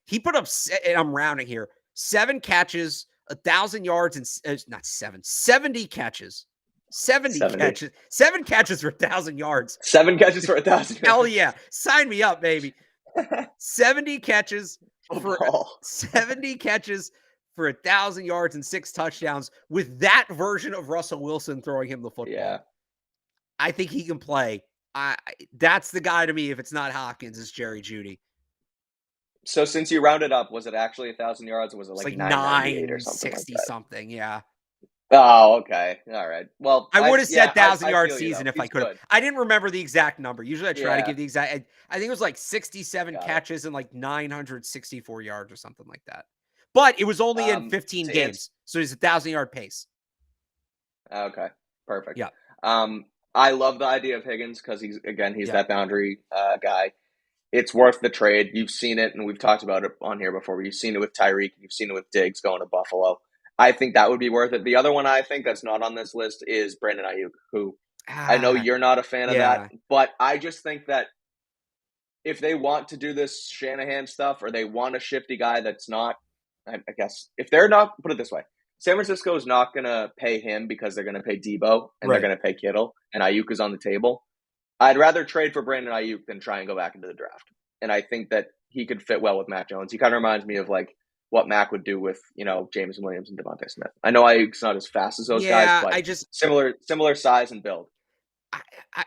he put up, and I'm rounding here, 7 catches, 1,000 yards, and not 70 catches. 70 catches. 7 catches for 1,000 yards. 7 catches for 1,000 yards. Hell yeah. Sign me up, baby. 70 catches for Overall. 70 catches for 1,000 yards and 6 touchdowns with that version of Russell Wilson throwing him the football. Yeah. I think he can play. That's the guy to me. If it's not Hopkins, it's Jerry Jeudy. So since you rounded up, was it actually 1,000 yards, or was it It's like like 998 or something like 960 that? something. Yeah. Oh, okay. All right. Well, I would have said 1,000-yard feel season if I He's could have. good. I didn't remember the exact number. Usually I try to Yeah. give the exact. I think it was like 67 Got it. catches and like 964 yards or something like that. But it was only in 15 games. So he's 1,000-yard pace. Okay. Perfect. Yeah. I love the idea of Higgins because he's Yeah. that boundary guy. It's worth the trade. You've seen it, and we've talked about it on here before. You've seen it with Tyreek. You've seen it with Diggs going to Buffalo. I think that would be worth it. The other one I think that's not on this list is Brandon Ayuk, who I know you're not a fan of that, but I just think that if they want to do this Shanahan stuff or they want a shifty guy that's not, I guess, if they're not, put it this way, San Francisco is not going to pay him because they're going to pay Debo and they're going to pay Kittle, and Ayuk is on the table. I'd rather trade for Brandon Ayuk than try and go back into the draft. And I think that he could fit well with Mac Jones. He kind of reminds me of like what Mac would do with, James Williams and Devontae Smith. I know Ayuk's not as fast as those guys, but similar size and build.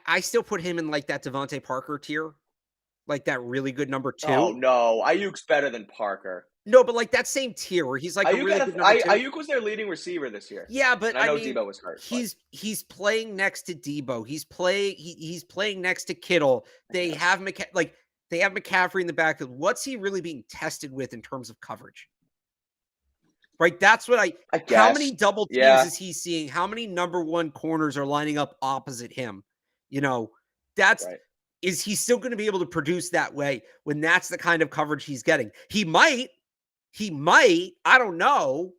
I still put him in like that Devontae Parker tier, like that really good number 2. Oh no, Ayuk's better than Parker. No, but like that same tier where he's like a really good number 2. Ayuk was their leading receiver this year. Yeah, but I know Debo was hurt. He's playing next to Debo. He's playing next to Kittle. They have McCaffrey in the back. What's he really being tested with in terms of coverage? Right, that's what I guess. How many double teams is he seeing? How many number 1 corners are lining up opposite him? That's right. Is he still going to be able to produce that way when that's the kind of coverage he's getting? He might, I don't know,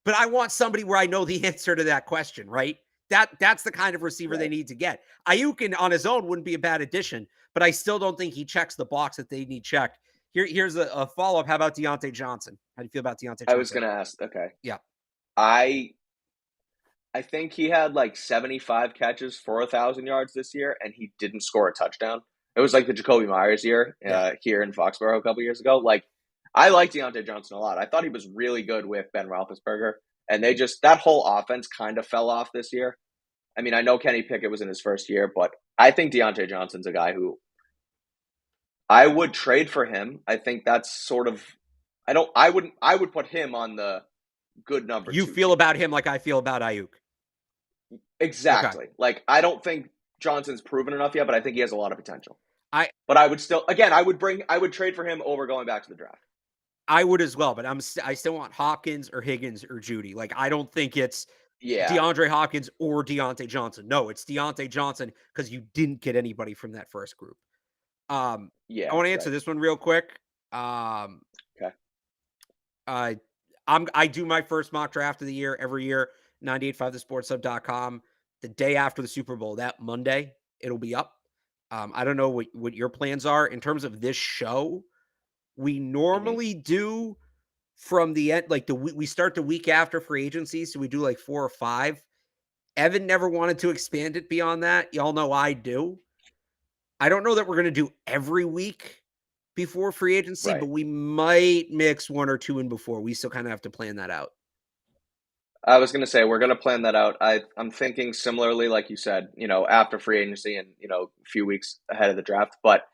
but I want somebody where I know the answer to that question, right? That's the kind of receiver they need to get. Ayuk on his own wouldn't be a bad addition, but I still don't think he checks the box that they need checked. Here's a follow-up. How about Deontay Johnson? How do you feel about Deontay Johnson? I was going to ask. Okay. Yeah. I think he had like 75 catches for 1,000 yards this year, and he didn't score a touchdown. It was like the Jacoby Myers year here in Foxborough a couple years ago. Like, I like Deontay Johnson a lot. I thought he was really good with Ben Roethlisberger, and that whole offense kind of fell off this year. I mean, I know Kenny Pickett was in his first year, but I think Deontay Johnson's a guy who I would trade for him. I think that's sort of I would put him on the good number 2. You feel about him like I feel about Ayuk. Exactly. Okay. Like, I don't think Johnson's proven enough yet, but I think he has a lot of potential. But I would still, again, I would trade for him over going back to the draft. I would as well, but I still want Hopkins or Higgins or Judy. Like, I don't think it's Yeah, DeAndre Hopkins or Deontay Johnson. No, it's Deontay Johnson because you didn't get anybody from that first group. I yeah, want to answer right. this one real quick. Um, Okay. uh, I do my first mock draft of the year every year, 985thesportshub.com. The day after the Super Bowl, that Monday, it'll be up. I don't know what your plans are in terms of this show. We Hmm. normally do from the end, like we start the week after free agency, so we do like 4 or 5. Evan never wanted to expand it beyond that. Y'all know I do. I don't know that we're going to do every week before free agency, Right. but we might mix 1 or 2 in before. We still kind of have to plan that out. I was going to say we're going to plan that out. I'm thinking similarly, like you said, after free agency and a few weeks ahead of the draft. But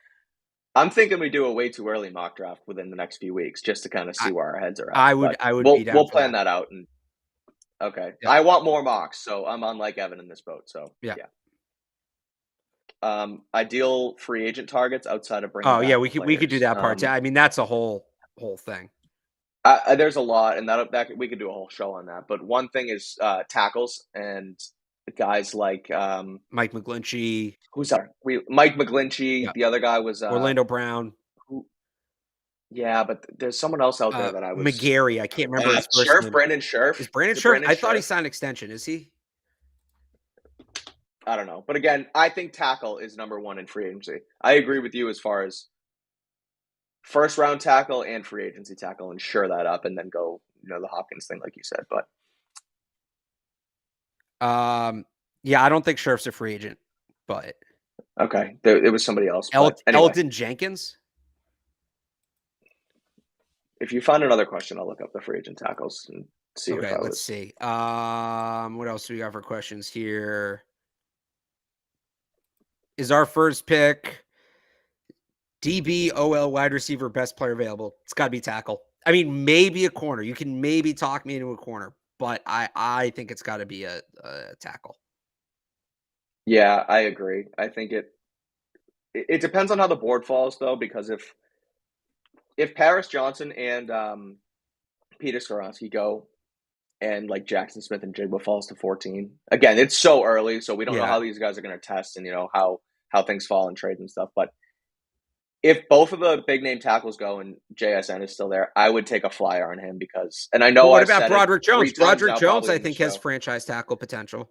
I'm thinking we do a way too early mock draft within the next few weeks just to kind of I see where our heads are at. I would But I would be we'll down for plan that. that out. And okay, Yep. I want more mocks, so I'm unlike Evan in this boat. So Yeah. yeah. Ideal free agent targets outside of bringing Oh yeah, back we could do players. that part too. I mean, that's a whole thing. There's a lot, and that we could do a whole show on that. But one thing is tackles and guys like Mike McGlinchey, who's that? Mike McGlinchey. yeah, The other guy was Orlando Brown, who, yeah, but there's someone else out there that I was McGarry. I can't remember his first Scherf, name. Brandon Scherf. Is Brandon Is it Scherf? Brandon I thought he Scherf? signed extension. Is he? I don't know, but again, I think tackle is number one in free agency. I agree with you as far as first round tackle and free agency tackle, and shore that up, and then go the Hopkins thing, like you said. But Yeah, I don't think Scherf's a free agent, but okay, it was somebody else. But anyway, Elton Jenkins. if you find another question, I'll look up the free agent tackles and see if Okay, I let's was. see. What else do we got for questions here? Is our first pick DB, OL, wide receiver, best player available? It's got to be tackle. I mean, maybe a corner. You can maybe talk me into a corner, but I think it's got to be a tackle. Yeah, I agree. I think it depends on how the board falls, though, because if Paris Johnson and Peter Skoronski go, and like Jackson Smith and Jigba falls to 14. Again, it's so early, so we don't know Yeah. how these guys are going to test and how things fall in trades and stuff. But if both of the big name tackles go and JSN is still there, I would take a flyer on him because, and I But know what I've about said it Broderick three Jones? times Broderick now, Jones, probably I in the think, has show. franchise tackle potential.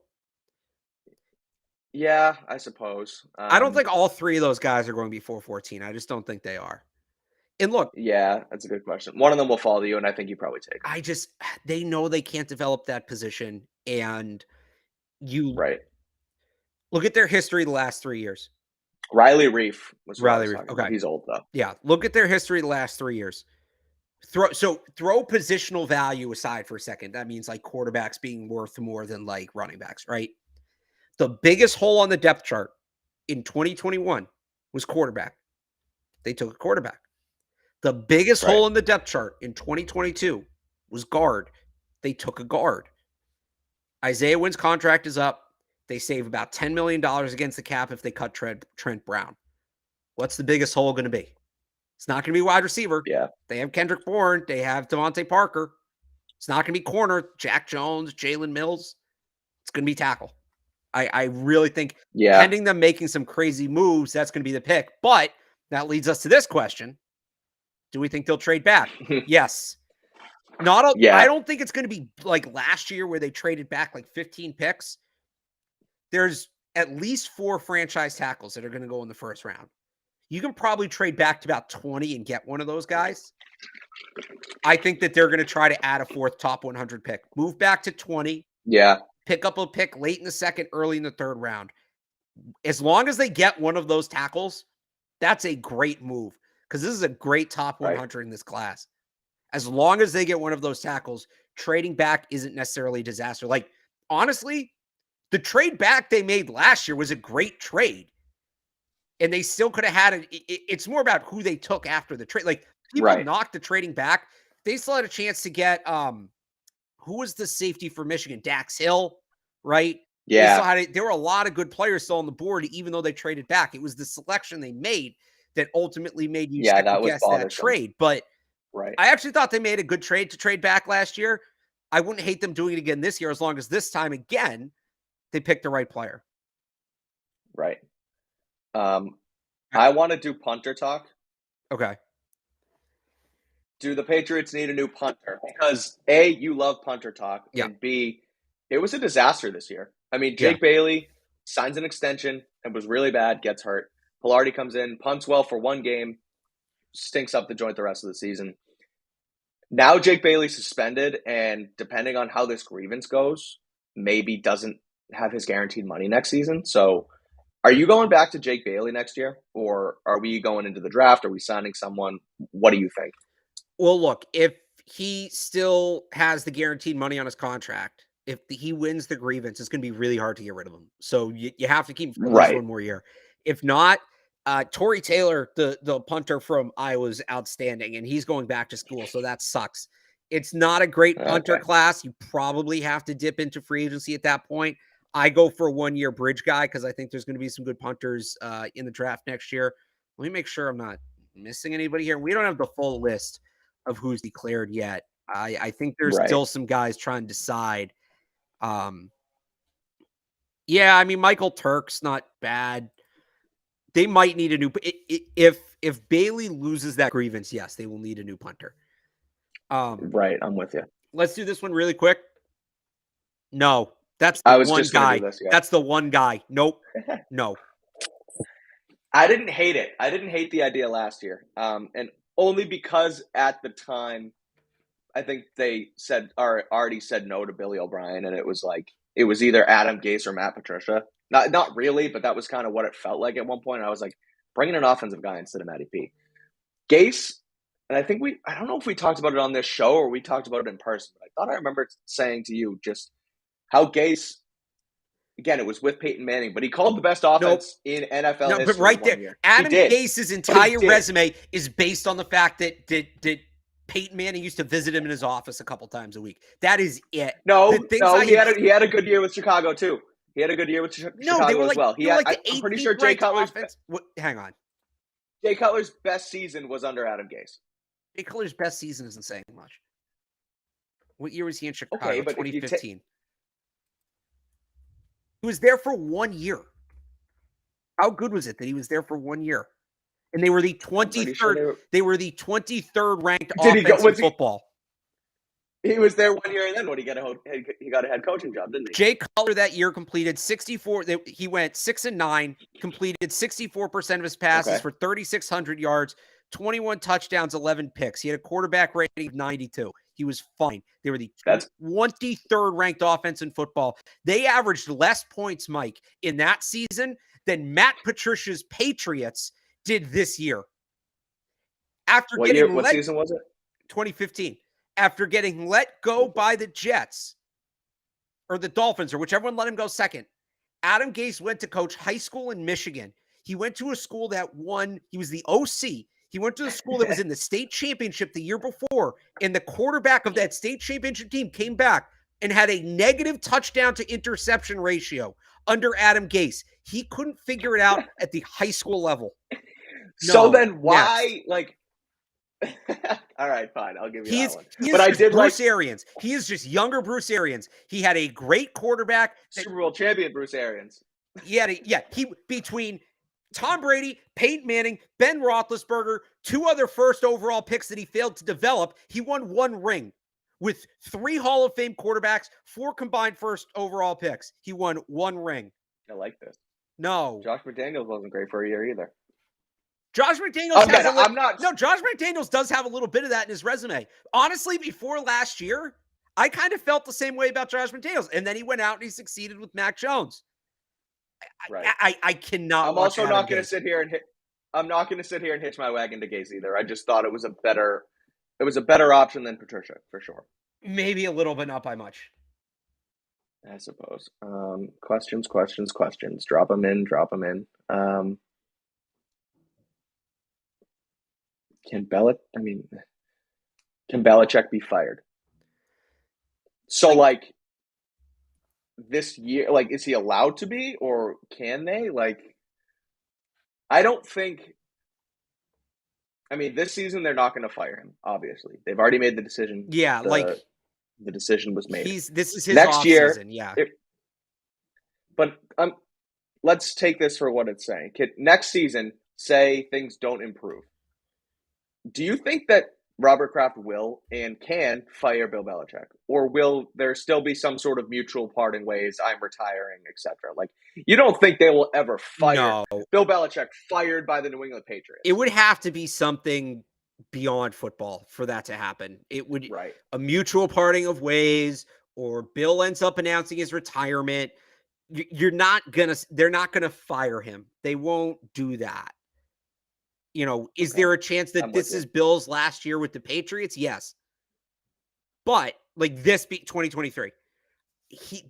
Yeah, I suppose. I don't think all 3 of those guys are going to be 414. I just don't think they are. And look, Yeah, that's a good question. One of them will fall to you, and I think you probably take him. they know they can't develop that position. And you Right. look at their history the last 3 years. Riley Reef was who I Riley was Reef. talking about. Okay. He's old, though. Yeah. Look at their history the last 3 years. Throw positional value aside for a second. That means like quarterbacks being worth more than like running backs, right? The biggest hole on the depth chart in 2021 was quarterback. They took a quarterback. The biggest Right. hole in the depth chart in 2022 was guard. They took a guard. Isaiah Wynn's contract is up. They save about $10 million against the cap if they cut Trent Brown. What's the biggest hole going to be? It's not going to be wide receiver. Yeah. They have Kendrick Bourne. They have Devontae Parker. It's not going to be corner, Jack Jones, Jalen Mills. It's going to be tackle. I really think pending them making some crazy moves, that's going to be the pick. But that leads us to this question. Do we think they'll trade back? Yes. I don't think it's going to be like last year where they traded back like 15 picks. There's at least 4 franchise tackles that are going to go in the first round. You can probably trade back to about 20 and get one of those guys. I think that they're going to try to add a 4th top 100 pick. Move back to 20. Yeah. Pick up a pick late in the 2nd, early in the 3rd round. As long as they get one of those tackles, that's a great move because this is a great top 100 in this class. As long as they get one of those tackles, trading back isn't necessarily a disaster. Like, honestly, the trade back they made last year was a great trade. And they still could have had it. It's more about who they took after the trade. Like, people knocked the trading back. They still had a chance to get who was the safety for Michigan? Dax Hill, right? Yeah. There were a lot of good players still on the board, even though they traded back. It was the selection they made that ultimately made you second That was guess that bothersome. trade. But Right. I actually thought they made a good trade to trade back last year. I wouldn't hate them doing it again this year as long as this time again they pick the right player. Right. I want to do punter talk. Okay. Do the Patriots need a new punter? Because A, you love punter talk, Yeah. and B, it was a disaster this year. I mean, Yeah. Jake Bailey signs an extension and was really bad, gets hurt. Pilardi comes in, punts well for one game, stinks up the joint the rest of the season. Now Jake Bailey's suspended, and depending on how this grievance goes, maybe doesn't have his guaranteed money next season. So are you going back to Jake Bailey next year, or are we going into the draft? Are we signing someone? What do you think? Well, look, if he still has the guaranteed money on his contract, if he wins the grievance, it's going to be really hard to get rid of him. So you have to keep him for at least Right. one more year. If not, Torrey Taylor, the punter from Iowa, is outstanding, and he's going back to school, so that sucks. It's not a great punter Okay. class. You probably have to dip into free agency at that point. I go for a 1-year bridge guy because I think there's going to be some good punters in the draft next year. Let me make sure I'm not missing anybody here. We don't have the full list of who's declared yet. I think there's Right. still some guys trying to decide. Yeah, I mean Michael Turk's not bad. They might need a new if Bailey loses that grievance, yes, they will need a new punter. Right. I'm with you. Let's do this one really quick. No, that's the I was one just going to do guy. this. Yeah. That's the one guy. Nope. No. I didn't hate it. I didn't hate the idea last year. And only because at the time, I think they said or already said no to Billy O'Brien, and it was either Adam Gase or Matt Patricia. Not really, but that was kind of what it felt like at one point. I was like, bringing an offensive guy instead of Matty P. Gase, and I don't know if we talked about it on this show or we talked about it in person, but I thought I remember saying to you just how Gase, again, it was with Peyton Manning, but he called the best Nope. offense in NFL No, but history right one there, year. He Adam did, Gase's but he entire did. resume is based on the fact that Peyton Manning used to visit him in his office a couple times a week. That is it. No, The things he had a good year with Chicago too. He had a good year with no, they Chicago were as like well. they were like the I'm pretty 18th sure ranked offense. Hang on, Jay Cutler's best season was under Adam Gase. Jay Cutler's best season isn't saying much. What year was he in Chicago? Okay, but 2015. He was there for 1 year. How good was it that he was there for 1 year? And they were the 23rd. Sure they were the 23rd ranked offense in football. He was there 1 year, and then he got a head coaching job, didn't he? Jay Cutler that year completed 64. He went 6-9, completed 64% of his passes for 3,600 yards, 21 touchdowns, 11 picks. He had a quarterback rating of 92. He was fine. They were the 23rd ranked offense in football. They averaged less points, Mike, in that season than Matt Patricia's Patriots did this year. After what season was it? 2015. After getting let go by the Jets or the Dolphins or whichever one let him go second, Adam Gase went to coach high school in Michigan. He went to a school that won. He was the OC. He went to a school that was in the state championship the year before, and the quarterback of that state championship team came back and had a negative touchdown to interception ratio under Adam Gase. He couldn't figure it out at the high school level. So then why, like... All right, fine. I'll give you that one. But I did Bruce Arians. He is just younger Bruce Arians. He had a great quarterback. Super Bowl champion Bruce Arians. He between Tom Brady, Peyton Manning, Ben Roethlisberger, 2 other first overall picks that he failed to develop, he won 1 ring. With 3 Hall of Fame quarterbacks, 4 combined first overall picks. He won 1 ring. I like this. No. Josh McDaniels wasn't great for a year either. Josh McDaniels Josh McDaniels does have a little bit of that in his resume. Honestly, before last year, I kind of felt the same way about Josh McDaniels. And then he went out and he succeeded with Mac Jones. Right. I cannot. I'm also not going to sit here and hitch my wagon to Gase either. I just thought it was a better option than Patricia for sure. Maybe a little, but not by much. I suppose. Questions. Drop them in. Can Belichick be fired? So, this year, is he allowed to be, or can they? I I mean, this season they're not going to fire him. Obviously, they've already made the decision. Yeah, The decision was made. this is his Next off year, season. Yeah. but let's take this for what it's saying. Next season, say things don't improve. Do you think that Robert Kraft will and can fire Bill Belichick, or will there still be some sort of mutual parting ways? I'm retiring, etc. Like, you don't think they will ever fire No. Bill Belichick fired by the New England Patriots? It would have to be something beyond football for that to happen. It would a mutual parting of ways, or Bill ends up announcing his retirement. They're not gonna fire him. They won't do that. Is there a chance that this is Bill's last year with the Patriots? Yes. But like this be 2023,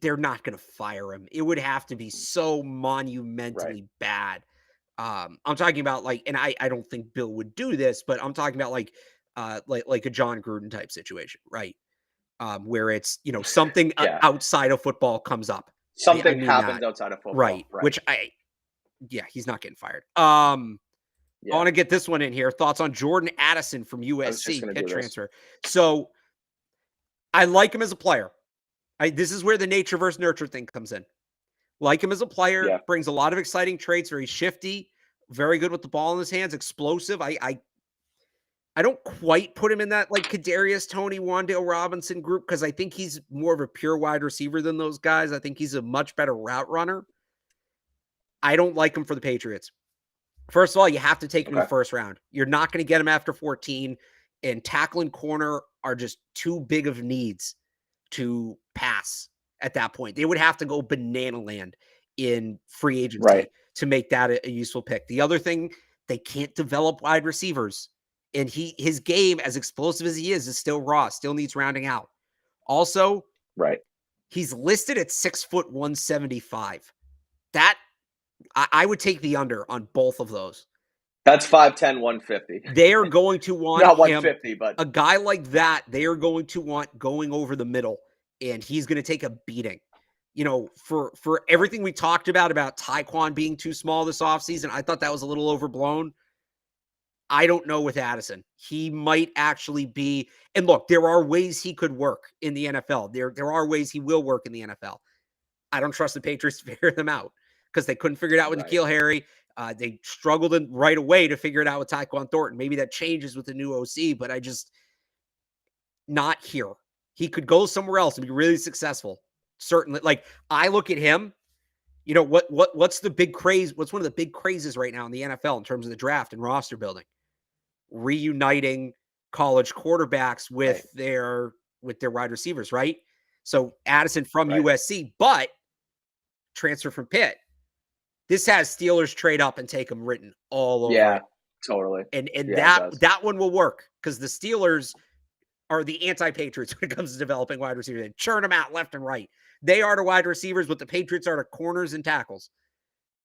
they're not going to fire him. It would have to be so monumentally bad. I'm talking about and I don't think Bill would do this, but I'm talking about like a John Gruden type situation, right? Where it's, something outside of football comes up. Something happens outside of football. Right. Which he's not getting fired. I want to get this one in here. Thoughts on Jordan Addison from USC, Pitt transfer. So I like him as a player. This is where the nature versus nurture thing comes in. Like him as a player, brings a lot of exciting traits, very shifty, very good with the ball in his hands, explosive. I don't quite put him in that like Kadarius Toney, Wan'Dale Robinson group because I think he's more of a pure wide receiver than those guys. I think he's a much better route runner. I don't like him for the Patriots. First of all, you have to take him in the first round. You're not going to get him after 14, and tackle and corner are just too big of needs to pass at that point. They would have to go banana land in free agency to make that a useful pick. The other thing, they can't develop wide receivers. And his game, as explosive as he is still raw, still needs rounding out. Also, he's listed at 6', 175. That I would take the under on both of those. That's 5'10", 150. They are going to want not 150, but a guy like that. They are going to want going over the middle, and he's going to take a beating. For everything we talked about Tyquan being too small this offseason, I thought that was a little overblown. I don't know with Addison. He might actually be, and look, there are ways he could work in the NFL. There are ways he will work in the NFL. I don't trust the Patriots to figure them out because they couldn't figure it out with N'Keal Harry. They struggled right away to figure it out with Tyquan Thornton. Maybe that changes with the new OC, but not here. He could go somewhere else and be really successful. Certainly. Like, I look at him, what's the big craze? What's one of the big crazes right now in the NFL in terms of the draft and roster building? Reuniting college quarterbacks with their wide receivers, right? So Addison from USC, but transfer from Pitt. This has Steelers trade up and take them written all over. Yeah, totally. And that one will work because the Steelers are the anti-Patriots when it comes to developing wide receivers. They churn them out left and right. They are to wide receivers what the Patriots are to corners and tackles.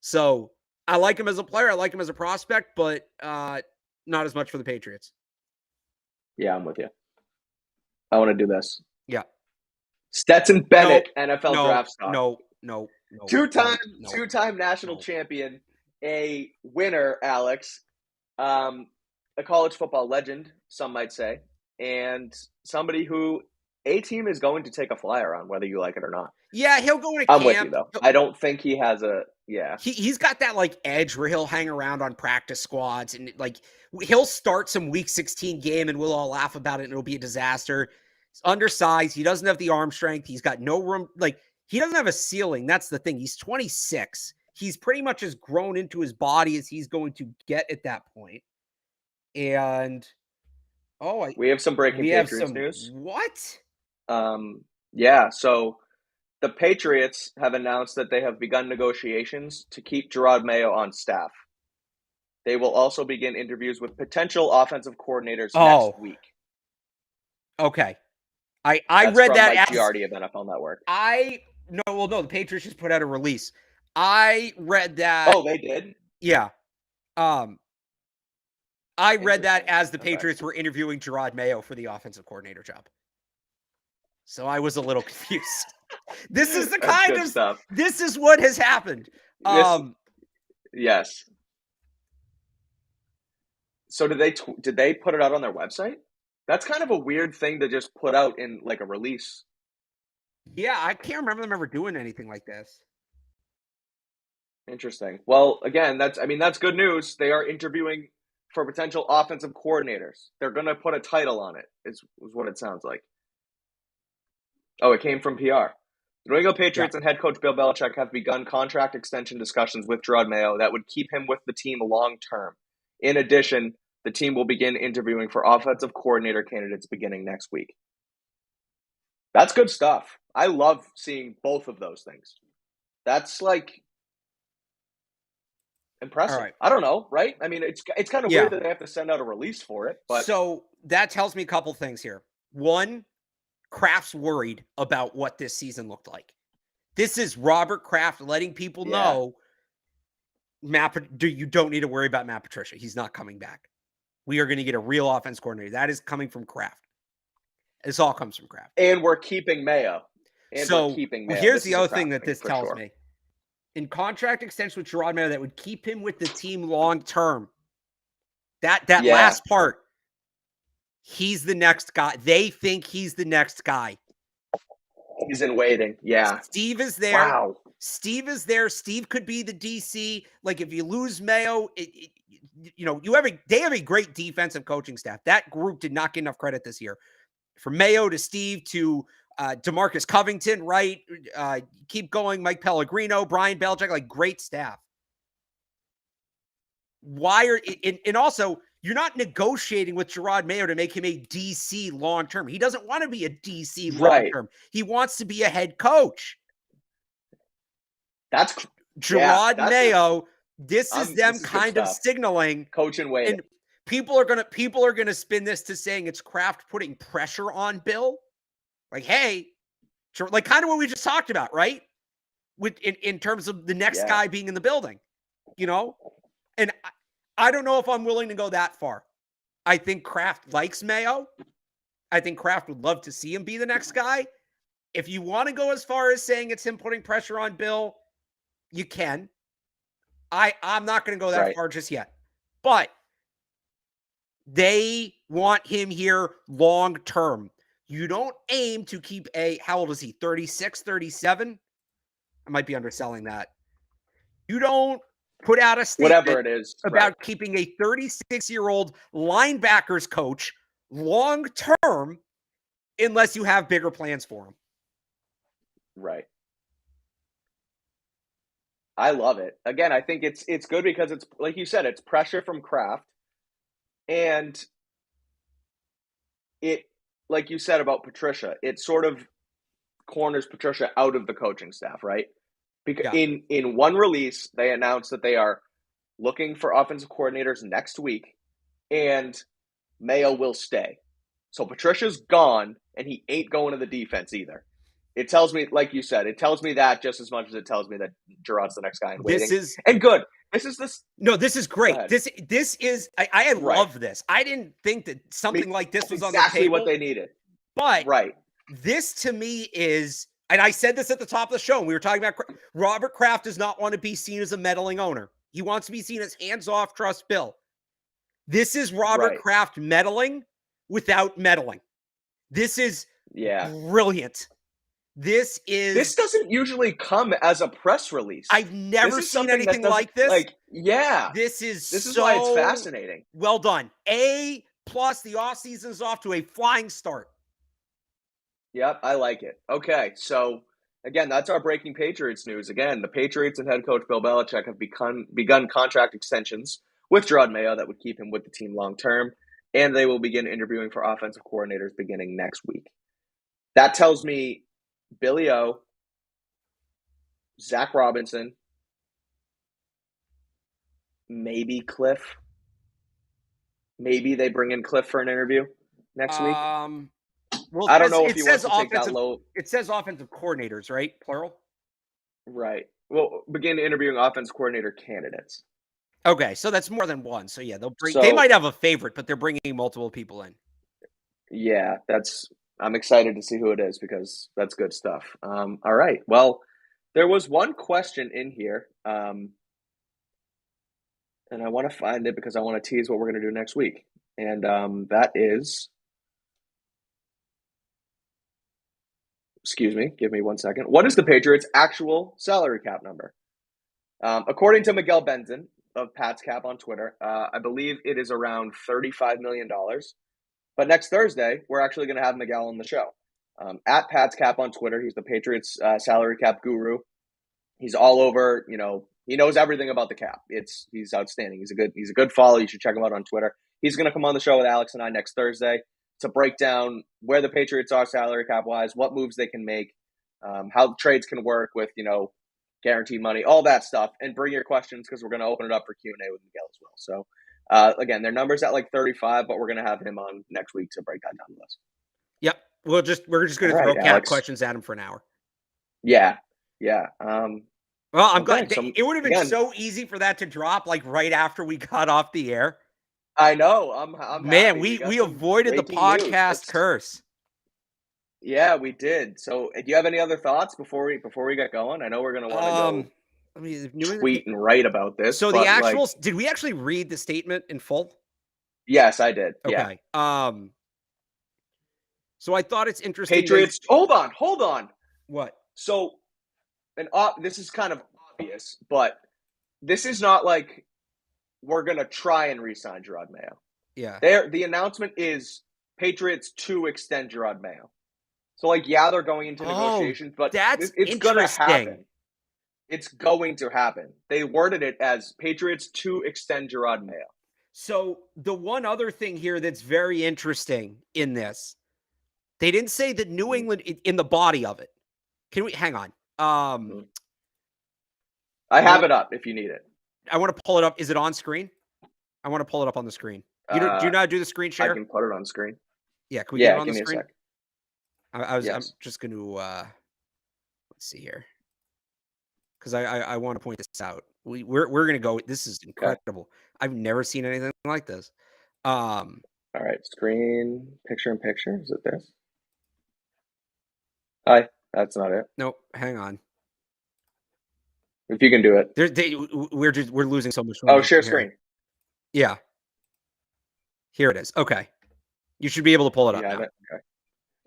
So I like him as a player. I like him as a prospect, but not as much for the Patriots. Yeah, I'm with you. I want to do this. Yeah. Stetson Bennett, NFL draft stock. No. Two-time national champion, a winner, Alex, a college football legend, some might say, and somebody who a team is going to take a flyer on, whether you like it or not. Yeah, he'll go in a camp. I'm with you, though. I don't think he has He's got that edge where he'll hang around on practice squads and he'll start some week 16 game and we'll all laugh about it and it'll be a disaster. He's undersized. He doesn't have the arm strength. He's got no room. He doesn't have a ceiling. That's the thing. He's 26. He's pretty much as grown into his body as he's going to get at that point. And we have some breaking Patriots news. What? Yeah. So the Patriots have announced that they have begun negotiations to keep Jerod Mayo on staff. They will also begin interviews with potential offensive coordinators next week. Okay. I read that Mike Giardi of NFL Network. No, the Patriots just put out a release. I read that. Oh, they did? Yeah. I read that as the Patriots were interviewing Jerod Mayo for the offensive coordinator job. So I was a little confused. This is the kind of stuff. This is what has happened. Yes. So did they put it out on their website? That's kind of a weird thing to just put out in like a release. Yeah, I can't remember them ever doing anything like this. Interesting. Well, again, that's good news. They are interviewing for potential offensive coordinators. They're going to put a title on it. Is what it sounds like. Oh, it came from PR. The New England Yeah. Patriots and head coach Bill Belichick have begun contract extension discussions with Jerod Mayo that would keep him with the team long term. In addition, the team will begin interviewing for offensive coordinator candidates beginning next week. That's good stuff. I love seeing both of those things. That's like All impressive. right. I don't know, right? I mean, it's kind of Yeah. weird that they have to send out a release for it, but So that tells me a couple things here. One, Kraft's worried about what this season looked like. This is Robert Kraft letting people yeah, know you don't need to worry about Matt Patricia. He's not coming back. We are going to get a real offense coordinator. That is coming from Kraft. This all comes from Kraft. and we're keeping Mayo. And we're So keeping Mayo. here's This the is a other thing Kraft that thing this for tells sure. me. In contract extension with Jerod Mayo, that would keep him with the team long term. That Yeah, last part, he's the next guy. They think he's the next guy. he's in waiting. Yeah. Steve is there. Wow. Steve is there. Steve could be the DC. Like if you lose Mayo, they have a great defensive coaching staff. That group did not get enough credit this year. From Mayo to Steve to DeMarcus Covington, right? Keep going. Mike Pellegrino, Brian Belichick, like great staff. And also you're not negotiating with Jerod Mayo to make him a DC long term. He doesn't want to be a DC long Right. term. He wants to be a head coach. That's Jerod that's Mayo. This is them this is kind of signaling. coach in waiting. And people are gonna spin this to saying it's Kraft putting pressure on Bill. Like, hey, like kind of what we just talked about, right? In terms of the next guy being in the building, and I don't know if I'm willing to go that far. I think Kraft likes Mayo. I think Kraft would love to see him be the next guy. If you want to go as far as saying it's him putting pressure on Bill, you can. I'm not going to go that far just yet. But they want him here long term. You don't aim to keep how old is he? 36, 37? I might be underselling that. You don't put out a statement whatever it is about keeping a 36-year-old linebackers coach long term unless you have bigger plans for him. Right. I love it. Again, I think it's good because it's like you said, it's pressure from Kraft, and it, like you said about Patricia, it sort of corners Patricia out of the coaching staff, right? Because in one release, they announced that they are looking for offensive coordinators next week, and Mayo will stay. So Patricia's gone, and he ain't going to the defense either. It tells me, like you said, it tells me that just as much as it tells me that Jerod's the next guy in waiting. And good. This is great. This is I love this. I didn't think that something like this was on the table. Exactly what they needed. But this to me is, and I said this at the top of the show, and we were talking about Robert Kraft does not want to be seen as a meddling owner. He wants to be seen as hands-off, trust Bill. This is Robert Kraft meddling without meddling. This is brilliant. This doesn't usually come as a press release. I've never seen anything like this. This is why it's fascinating. Well done. A+, the offseason is off to a flying start. Yep, I like it. Okay, so again, that's our breaking Patriots news. Again, the Patriots and head coach Bill Belichick have begun contract extensions with Jerod Mayo that would keep him with the team long term, and they will begin interviewing for offensive coordinators beginning next week. That tells me Billy O, Zach Robinson, maybe Cliff. Maybe they bring in Cliff for an interview next week. Well, I don't know if he wants to take that low. It says offensive coordinators, right? Plural? Right. Well, begin interviewing offensive coordinator candidates. Okay, so that's more than one. So yeah, they might have a favorite, but they're bringing multiple people in. Yeah, I'm excited to see who it is because that's good stuff. All right. Well, there was one question in here and I want to find it because I want to tease what we're going to do next week. And that is, excuse me, give me 1 second. What is the Patriots' actual salary cap number? According to Miguel Benson of Pat's Cap on Twitter, I believe it is around $35 million. But next Thursday, we're actually going to have Miguel on the show. At Pat's Cap on Twitter, he's the Patriots salary cap guru. He's all over, he knows everything about the cap. He's outstanding. He's a good follow. You should check him out on Twitter. He's going to come on the show with Alex and I next Thursday to break down where the Patriots are salary cap wise, what moves they can make, how trades can work with, guaranteed money, all that stuff, and bring your questions because we're going to open it up for Q&A with Miguel as well. So, again, their number's at like 35, but we're going to have him on next week to break that down with us. Yep. We're just going to throw cap questions at him for an hour. Yeah. Well, I'm glad. It would have been so easy for that to drop like right after we got off the air. I know. I'm Man, happy. we avoided the podcast curse. Yeah, we did. So, do you have any other thoughts before we get going? I know we're going to want to go tweet and write about this. So the actual did we actually read the statement in full? Yes, I did. Okay. Yeah. So I thought it's interesting. Patriots. Hold on. What? So, this is kind of obvious, but this is not like we're going to try and re-sign Jerod Mayo. Yeah. The announcement is Patriots to extend Jerod Mayo. So, they're going into negotiations, but it's going to happen. It's going to happen. They worded it as Patriots to extend Jerod Mayo. So, the one other thing here that's very interesting in this, they didn't say that New England in the body of it. Can we hang on? I have it up if you need it. I want to pull it up. Is it on screen? I want to pull it up on the screen. Do you not do the screen share? I can put it on screen. Yeah, can we get it on the screen? I'm just going to let's see here, because I want to point this out. We're going to go. This is incredible. Okay. I've never seen anything like this. All right, screen picture in picture. Is it this? Hi, that's not it. Nope. Hang on. If you can do it. We're losing so much. Share screen. Yeah. Here it is. Okay. You should be able to pull it up now.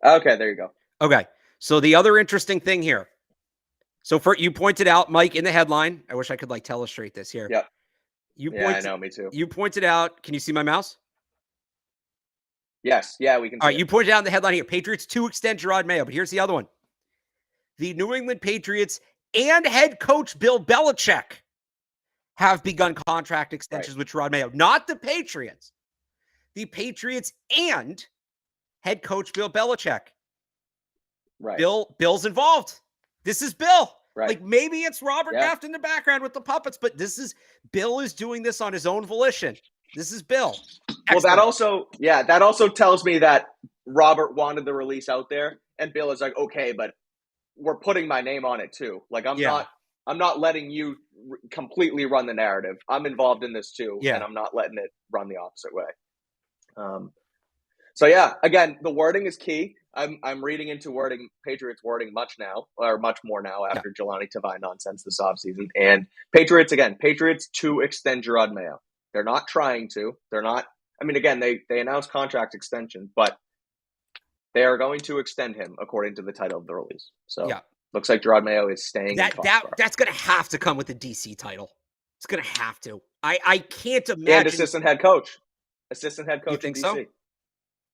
Okay, there you go. Okay. So the other interesting thing here. So you pointed out, Mike, in the headline. I wish I could illustrate this here. Yep. I know, me too. You pointed out. Can you see my mouse? Yes. Yeah, we can see. All right. You pointed out in the headline here. Patriots to extend Jerod Mayo. But here's the other one. The New England Patriots and head coach Bill Belichick have begun contract extensions with Jerod Mayo. Not the Patriots. The Patriots and head coach Bill Belichick. Right. Bill's involved. This is Bill. Right. Maybe it's Robert Kraft in the background with the puppets, but Bill is doing this on his own volition. This is Bill. Excellent. Well, that also tells me that Robert wanted the release out there, and Bill is like, okay, but we're putting my name on it too. I'm not letting you completely run the narrative. I'm involved in this too, and I'm not letting it run the opposite way. So again, the wording is key. I'm reading into Patriots wording much more now after Jelani Tavai nonsense this offseason. And Patriots to extend Jerod Mayo. They're not trying to. They're not. I mean, again, they announced contract extension, but they are going to extend him according to the title of the release. So looks like Jerod Mayo is staying. That's going to have to come with the DC title. It's going to have to. I can't imagine. And assistant head coach. You think in DC. So?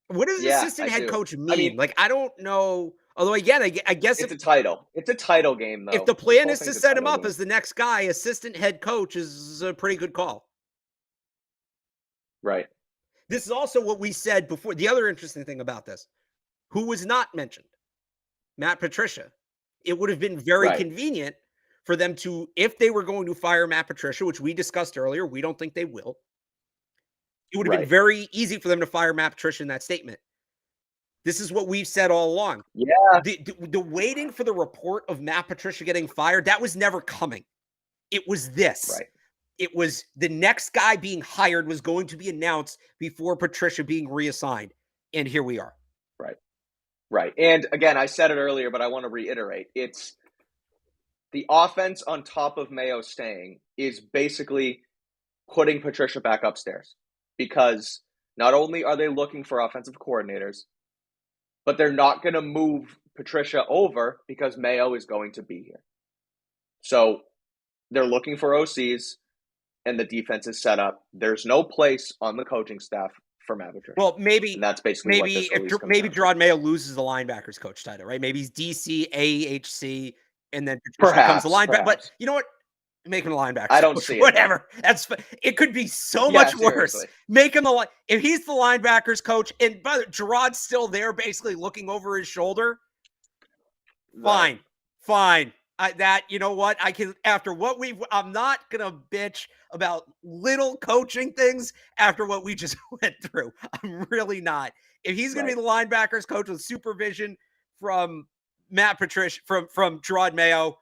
What does assistant head coach mean? I don't know. Although, again, I guess it's a title. It's a title game, though. If the plan is to set him up as the next guy, assistant head coach is a pretty good call. Right. This is also what we said before. The other interesting thing about this, who was not mentioned? Matt Patricia. It would have been very convenient for them to, if they were going to fire Matt Patricia, which we discussed earlier, we don't think they will. It would have been very easy for them to fire Matt Patricia in that statement. This is what we've said all along. Yeah. The waiting for the report of Matt Patricia getting fired, that was never coming. It was this. Right. It was the next guy being hired was going to be announced before Patricia being reassigned. And here we are. Right. And again, I said it earlier, but I want to reiterate. It's the offense on top of Mayo staying is basically putting Patricia back upstairs because not only are they looking for offensive coordinators, but they're not going to move Patricia over because Mayo is going to be here. So they're looking for OCs, and the defense is set up. There's no place on the coaching staff for Matt Patricia. Well, and that's basically what this release comes maybe down to. Jerod Mayo loses the linebackers coach title, right? Maybe he's DC, AHC, and then Patricia becomes the linebacker. But you know what? Make him a linebacker. I don't see it. Whatever. It could be so much worse. Make him if he's the linebackers coach, and by the way, Jerod's still there, basically looking over his shoulder. Fine, fine. You know what? I can after what I'm not gonna bitch about little coaching things after what we just went through. I'm really not. If he's gonna be the linebackers coach with supervision from Matt Patricia, from Jerod Mayo,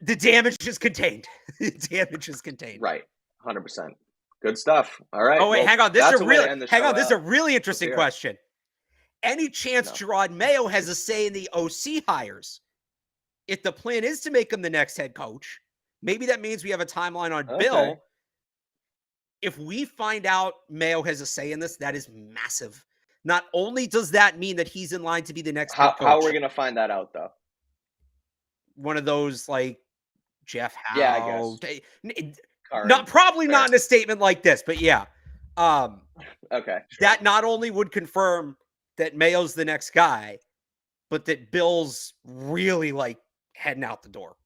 the damage is contained. The damage is contained. Right. 100%. Good stuff. All right. Oh, wait, hang on. This is a really interesting question. Any chance Jerod Mayo has a say in the OC hires? If the plan is to make him the next head coach, maybe that means we have a timeline on Bill. If we find out Mayo has a say in this, that is massive. Not only does that mean that he's in line to be the next head coach. How are we going to find that out, though? One of those, like, Jeff Howe. Yeah, I guess. Probably not in a statement like this, but yeah. Okay. Sure. That not only would confirm that Mayo's the next guy, but that Bill's really, like, heading out the door.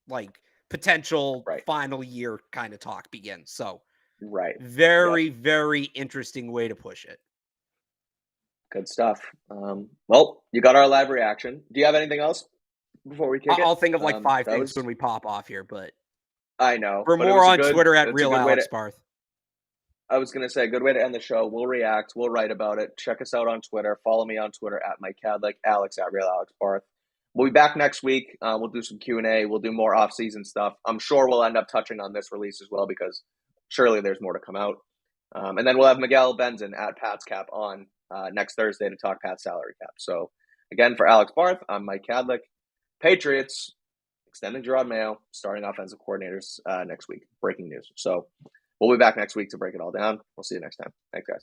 Like, potential final year kind of talk begins. So, very, very interesting way to push it. Good stuff. Well, you got our live reaction. Do you have anything else before we kick it? I'll think of like 5 things when we pop off here, but I know. For more on Twitter at Real Alex Barth. I was going to say, good way to end the show. We'll react. We'll write about it. Check us out on Twitter. Follow me on Twitter at Mike Kadlick, Alex at Real Alex Barth. We'll be back next week. We'll do some Q&A. We'll do more off-season stuff. I'm sure we'll end up touching on this release as well because surely there's more to come out. And then we'll have Miguel Benzin at Pat's Cap on next Thursday to talk Pat's salary cap. So, again, for Alex Barth, I'm Mike Kadlick. Patriots extending Jerod Mayo, starting offensive coordinators next week. Breaking news. So we'll be back next week to break it all down. We'll see you next time. Thanks, guys.